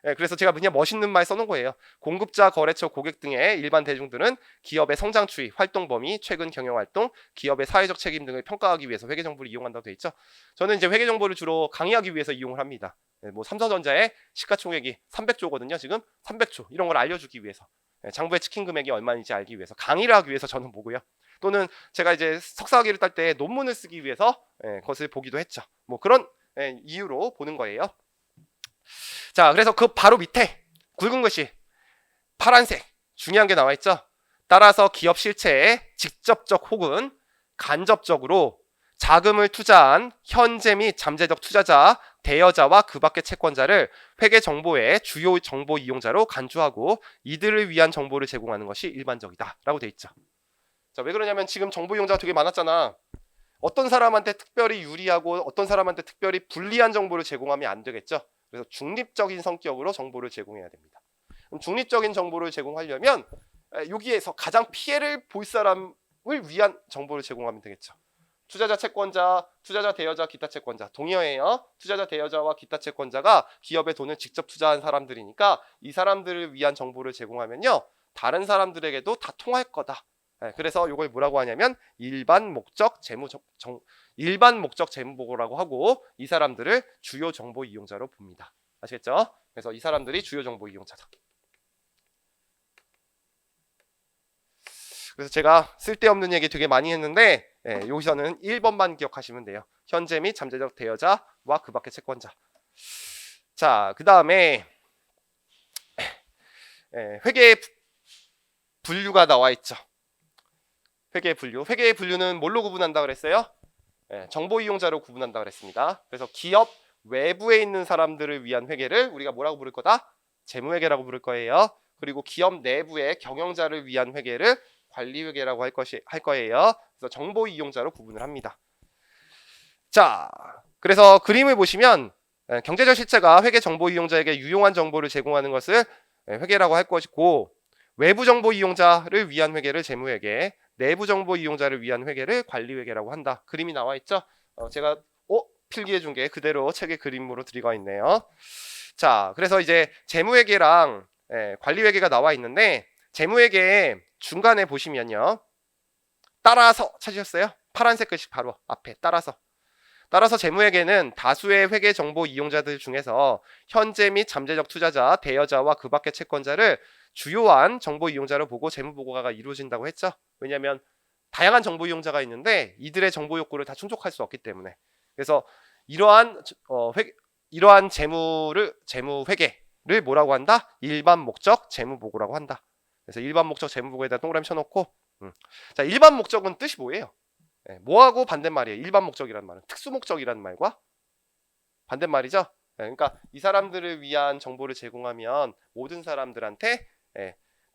S1: 그래서 제가 그냥 멋있는 말 써놓은 거예요. 공급자, 거래처, 고객 등의 일반 대중들은 기업의 성장 추이, 활동 범위, 최근 경영 활동, 기업의 사회적 책임 등을 평가하기 위해서 회계 정보를 이용한다고 되어 있죠. 저는 이제 회계 정보를 주로 강의하기 위해서 이용을 합니다. 뭐 삼성전자의 시가총액이 300조거든요. 지금 300조 이런 걸 알려주기 위해서, 장부의 치킨 금액이 얼마인지 알기 위해서, 강의를 하기 위해서 저는 보고요. 또는 제가 이제 석사학위를 딸 때 논문을 쓰기 위해서 그것을 보기도 했죠. 뭐 그런 이유로 보는 거예요. 자, 그래서 그 바로 밑에 굵은 글씨 파란색 중요한 게 나와 있죠. 따라서 기업 실체에 직접적 혹은 간접적으로 자금을 투자한 현재 및 잠재적 투자자, 대여자와 그 밖의 채권자를 회계 정보의 주요 정보 이용자로 간주하고 이들을 위한 정보를 제공하는 것이 일반적이다 라고 돼 있죠. 자, 왜 그러냐면 지금 정보 이용자가 되게 많았잖아. 어떤 사람한테 특별히 유리하고 어떤 사람한테 특별히 불리한 정보를 제공하면 안 되겠죠. 그래서 중립적인 성격으로 정보를 제공해야 됩니다. 그럼 중립적인 정보를 제공하려면 여기에서 가장 피해를 볼 사람을 위한 정보를 제공하면 되겠죠. 투자자 채권자, 투자자 대여자, 기타 채권자 동의어예요. 투자자 대여자와 기타 채권자가 기업에 돈을 직접 투자한 사람들이니까 이 사람들을 위한 정보를 제공하면요, 다른 사람들에게도 다 통할 거다. 그래서 이걸 뭐라고 하냐면 일반 목적 재무 보고라고 하고, 이 사람들을 주요 정보 이용자로 봅니다. 아시겠죠? 그래서 이 사람들이 주요 정보 이용자다. 그래서 제가 쓸데없는 얘기 되게 많이 했는데 여기서는 1번만 기억하시면 돼요. 현재 및 잠재적 대여자와 그 밖의 채권자. 자, 그 다음에 회계의 분류가 나와 있죠. 회계의 분류. 회계의 분류는 뭘로 구분한다 그랬어요? 정보 이용자로 구분한다 그랬습니다. 그래서 기업 외부에 있는 사람들을 위한 회계를 우리가 뭐라고 부를 거다? 재무회계라고 부를 거예요. 그리고 기업 내부의 경영자를 위한 회계를 관리회계라고 할 거예요. 그래서 정보 이용자로 구분을 합니다. 자, 그래서 그림을 보시면 경제적 실체가 회계 정보 이용자에게 유용한 정보를 제공하는 것을 회계라고 할 것이고, 외부 정보 이용자를 위한 회계를 재무회계, 내부 정보 이용자를 위한 회계를 관리회계라고 한다. 그림이 나와 있죠? 제가 필기해 준 게 그대로 책의 그림으로 들어가 있네요. 자, 그래서 이제 재무회계랑 관리회계가 나와 있는데, 재무회계 중간에 보시면요, 따라서 찾으셨어요? 파란색 글씨 바로 앞에 따라서 재무회계는 다수의 회계 정보 이용자들 중에서 현재 및 잠재적 투자자, 대여자와 그 밖의 채권자를 주요한 정보 이용자로 보고 재무 보고가 이루어진다고 했죠. 왜냐하면 다양한 정보 이용자가 있는데 이들의 정보 욕구를 다 충족할 수 없기 때문에. 그래서 이러한 재무 회계를 뭐라고 한다? 일반 목적 재무 보고라고 한다. 그래서 일반 목적 재무 보고에다 동그라미 쳐놓고, 자, 일반 목적은 뜻이 뭐예요? 뭐하고 반대말이에요? 일반 목적이라는 말은 특수 목적이라는 말과 반대말이죠. 그러니까 이 사람들을 위한 정보를 제공하면 모든 사람들한테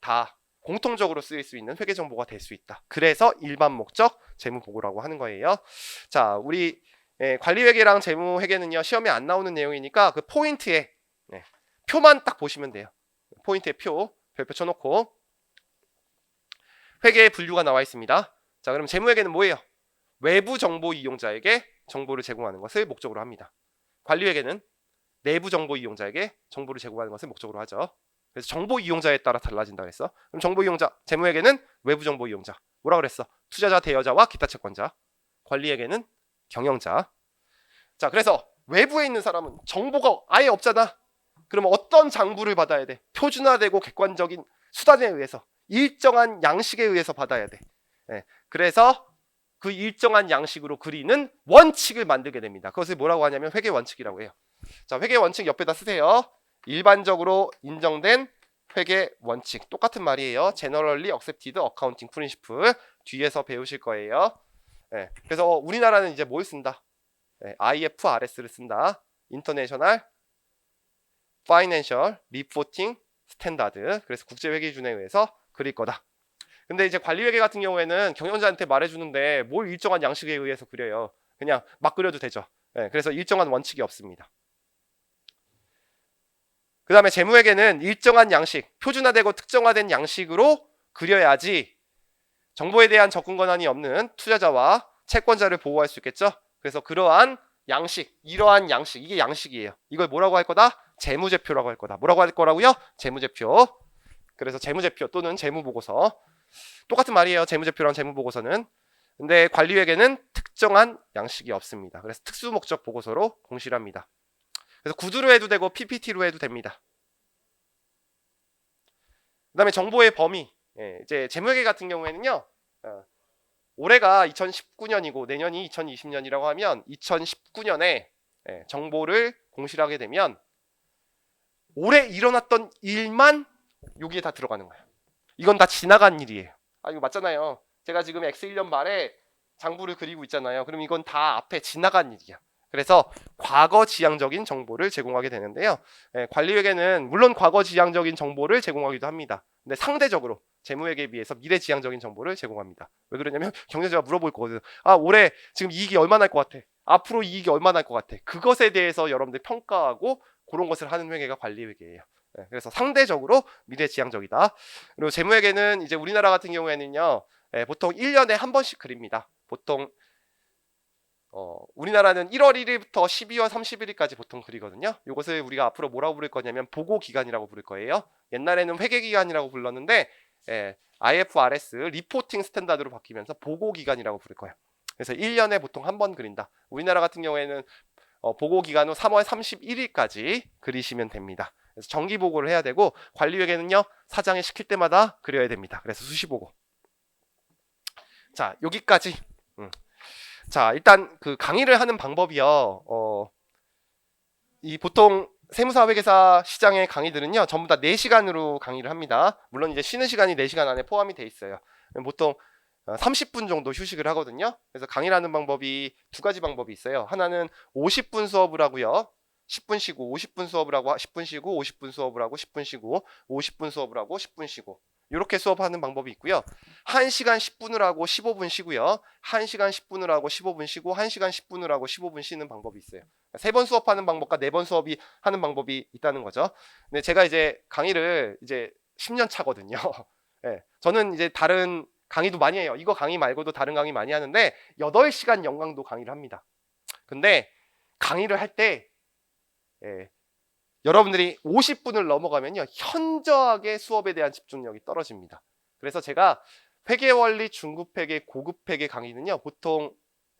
S1: 다 공통적으로 쓰일 수 있는 회계 정보가 될 수 있다. 그래서 일반 목적 재무 보고라고 하는 거예요. 자, 우리 관리회계랑 재무회계는요, 시험에 안 나오는 내용이니까 그 포인트에 표만 딱 보시면 돼요. 포인트에 별표 쳐놓고 회계의 분류가 나와 있습니다. 자, 그럼 재무회계는 뭐예요? 외부 정보 이용자에게 정보를 제공하는 것을 목적으로 합니다. 관리회계는 내부 정보 이용자에게 정보를 제공하는 것을 목적으로 하죠. 그래서 정보 이용자에 따라 달라진다 그랬어. 그럼 정보 이용자, 재무회계는 외부 정보 이용자. 뭐라 그랬어? 투자자, 대여자와 기타 채권자. 관리회계는 경영자. 자, 그래서 외부에 있는 사람은 정보가 아예 없잖아. 그러면 어떤 장부를 받아야 돼? 표준화되고 객관적인 수단에 의해서, 일정한 양식에 의해서 받아야 돼. 그래서 그 일정한 양식으로 그리는 원칙을 만들게 됩니다. 그것을 뭐라고 하냐면 회계 원칙이라고 해요. 자, 회계 원칙 옆에다 쓰세요. 일반적으로 인정된 회계 원칙. 똑같은 말이에요. Generally Accepted Accounting Principle. 뒤에서 배우실 거예요. 그래서 우리나라는 이제 뭘 쓴다? IFRS를 쓴다. International Financial Reporting Standard. 그래서 국제회계기준에 의해서 그릴 거다. 근데 이제 관리회계 같은 경우에는 경영자한테 말해주는데 뭘 일정한 양식에 의해서 그려요. 그냥 막 그려도 되죠. 그래서 일정한 원칙이 없습니다. 그 다음에 재무회계는 일정한 양식, 표준화되고 특정화된 양식으로 그려야지 정보에 대한 접근 권한이 없는 투자자와 채권자를 보호할 수 있겠죠. 그래서 그러한 양식, 이러한 양식, 이게 양식이에요. 이걸 뭐라고 할 거다? 재무제표라고 할 거다. 뭐라고 할 거라고요? 재무제표. 그래서 재무제표 또는 재무보고서. 똑같은 말이에요. 재무제표랑 재무보고서는. 근데 관리회계는 특정한 양식이 없습니다. 그래서 특수목적 보고서로 공시를 합니다. 그래서 구두로 해도 되고 PPT로 해도 됩니다. 그 다음에 정보의 범위. 이제 재무회계 같은 경우에는요. 올해가 2019년이고 내년이 2020년이라고 하면 2019년에 정보를 공시를 하게 되면 올해 일어났던 일만 여기에 다 들어가는 거예요. 이건 다 지나간 일이에요. 이거 맞잖아요. 제가 지금 X1년 말에 장부를 그리고 있잖아요. 그럼 이건 다 앞에 지나간 일이야. 그래서 과거 지향적인 정보를 제공하게 되는데요. 관리회계는 물론 과거 지향적인 정보를 제공하기도 합니다. 근데 상대적으로 재무회계에 비해서 미래 지향적인 정보를 제공합니다. 왜 그러냐면 경영자가 물어볼 거거든. 올해 지금 이익이 얼마나 날 것 같아? 앞으로 이익이 얼마나 날 것 같아? 그것에 대해서 여러분들 평가하고 그런 것을 하는 회계가 관리회계예요. 그래서 상대적으로 미래지향적이다. 그리고 재무회계는 이제 우리나라 같은 경우에는요, 보통 1년에 한 번씩 그립니다. 보통 우리나라는 1월 1일부터 12월 31일까지 보통 그리거든요. 이것을 우리가 앞으로 뭐라고 부를 거냐면 보고기간이라고 부를 거예요. 옛날에는 회계기간이라고 불렀는데 IFRS 리포팅 스탠다드로 바뀌면서 보고기간이라고 부를 거예요. 그래서 1년에 보통 한 번 그린다. 우리나라 같은 경우에는 보고기간은 3월 31일까지 그리시면 됩니다. 그래서 정기 보고를 해야 되고 관리회계는요 사장이 시킬 때마다 그려야 됩니다. 그래서 수시 보고. 자 여기까지. 자 일단 그 강의를 하는 방법이요. 이 보통 세무사회계사 시장의 강의들은요 전부 다 4시간으로 강의를 합니다. 물론 이제 쉬는 시간이 4시간 안에 포함이 돼 있어요. 보통 30분 정도 휴식을 하거든요. 그래서 강의를 하는 방법이 두 가지 방법이 있어요. 하나는 50분 수업을 하고요. 10분 쉬고 50분 수업을 하고 10분 쉬고 50분 수업을 하고 10분 쉬고 50분 수업을 하고 10분 쉬고 이렇게 수업하는 방법이 있고요. 1시간 10분을 하고 15분 쉬고요. 1시간 10분을 하고 15분 쉬고 1시간 10분을 하고 15분 쉬는 방법이 있어요. 3번 수업하는 방법과 4번 수업이 하는 방법이 있다는 거죠. 근데 제가 이제 강의를 이제 10년 차거든요. 네, 저는 이제 다른 강의도 많이 해요. 이거 강의 말고도 다른 강의 많이 하는데 8시간 연강도 강의를 합니다. 근데 강의를 할 때 여러분들이 50분을 넘어가면요 현저하게 수업에 대한 집중력이 떨어집니다. 그래서 제가 회계원리, 중급회계, 고급회계 강의는요 보통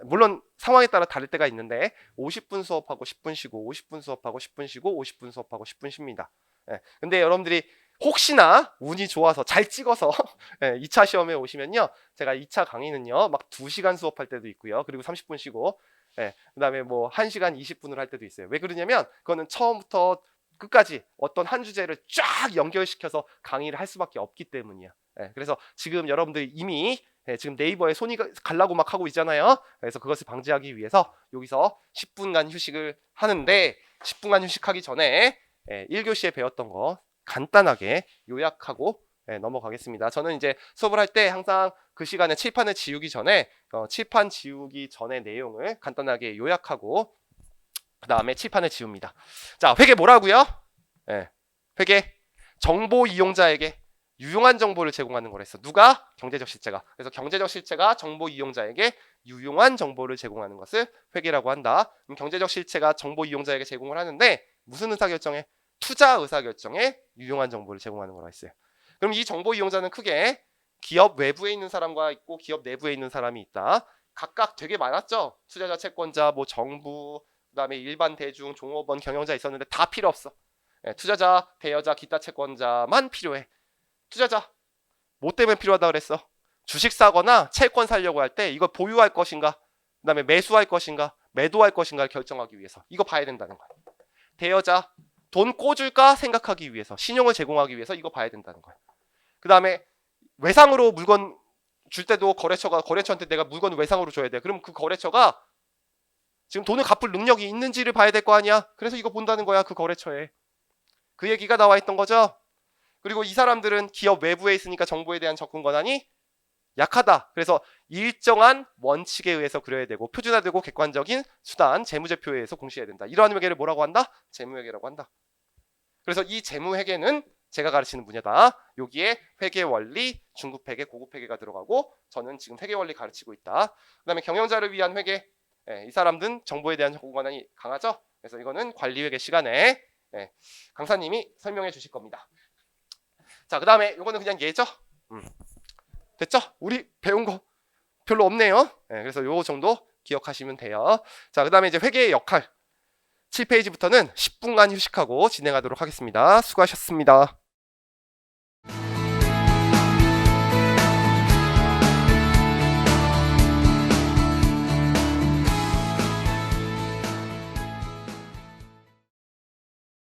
S1: 물론 상황에 따라 다를 때가 있는데 50분 수업하고 10분 쉬고 50분 수업하고 10분 쉬고 50분 수업하고 10분 쉽니다. 근데 여러분들이 혹시나 운이 좋아서 잘 찍어서 2차 시험에 오시면요 제가 2차 강의는요 막 2시간 수업할 때도 있고요. 그리고 30분 쉬고 그 다음에 뭐 1시간 20분을 할 때도 있어요. 왜 그러냐면 그거는 처음부터 끝까지 어떤 한 주제를 쫙 연결시켜서 강의를 할 수밖에 없기 때문이야. 그래서 지금 여러분들이 이미 지금 네이버에 손이 가려고 막 하고 있잖아요. 그래서 그것을 방지하기 위해서 여기서 10분간 휴식을 하는데 10분간 휴식하기 전에 1교시에 배웠던 거 간단하게 요약하고 넘어가겠습니다. 저는 이제 수업을 할 때 항상 그 시간에 칠판을 지우기 전에 칠판 지우기 전의 내용을 간단하게 요약하고 그 다음에 칠판을 지웁니다. 자, 회계 뭐라고요? 회계 정보 이용자에게 유용한 정보를 제공하는 거랬어. 누가? 경제적 실체가. 그래서 경제적 실체가 정보 이용자에게 유용한 정보를 제공하는 것을 회계라고 한다. 그럼 경제적 실체가 정보 이용자에게 제공을 하는데 무슨 의사결정에? 투자 의사결정에 유용한 정보를 제공하는 거라 했어요. 그럼 이 정보 이용자는 크게 기업 외부에 있는 사람과 있고 기업 내부에 있는 사람이 있다. 각각 되게 많았죠. 투자자, 채권자, 뭐 정부, 그다음에 일반 대중, 종업원, 경영자 있었는데 다 필요 없어. 투자자, 대여자, 기타 채권자만 필요해. 투자자 뭐 때문에 필요하다 그랬어? 주식 사거나 채권 사려고 할 때 이걸 보유할 것인가, 그다음에 매수할 것인가, 매도할 것인가를 결정하기 위해서 이거 봐야 된다는 거야. 대여자 돈 꿔줄까 생각하기 위해서, 신용을 제공하기 위해서 이거 봐야 된다는 거야. 그 다음에 외상으로 물건 줄 때도 거래처한테 내가 물건을 외상으로 줘야 돼. 그럼 그 거래처가 지금 돈을 갚을 능력이 있는지를 봐야 될 거 아니야. 그래서 이거 본다는 거야. 그 거래처에. 그 얘기가 나와 있던 거죠. 그리고 이 사람들은 기업 외부에 있으니까 정보에 대한 접근 권한이 약하다. 그래서 일정한 원칙에 의해서 그려야 되고 표준화되고 객관적인 수단, 재무제표에 의해서 공시해야 된다. 이러한 회계를 뭐라고 한다? 재무회계라고 한다. 그래서 이 재무회계는 제가 가르치는 분야다. 여기에 회계원리, 중급회계, 고급회계가 들어가고 저는 지금 회계원리 가르치고 있다. 그 다음에 경영자를 위한 회계. 이 사람들은 정보에 대한 접근 권한이 강하죠. 그래서 이거는 관리회계 시간에 예, 강사님이 설명해 주실 겁니다. 자, 그 다음에 이거는 그냥 예죠? 됐죠? 우리 배운 거 별로 없네요. 예, 그래서 요 정도 기억하시면 돼요. 자, 그 다음에 이제 회계의 역할 7페이지부터는 10분간 휴식하고 진행하도록 하겠습니다. 수고하셨습니다.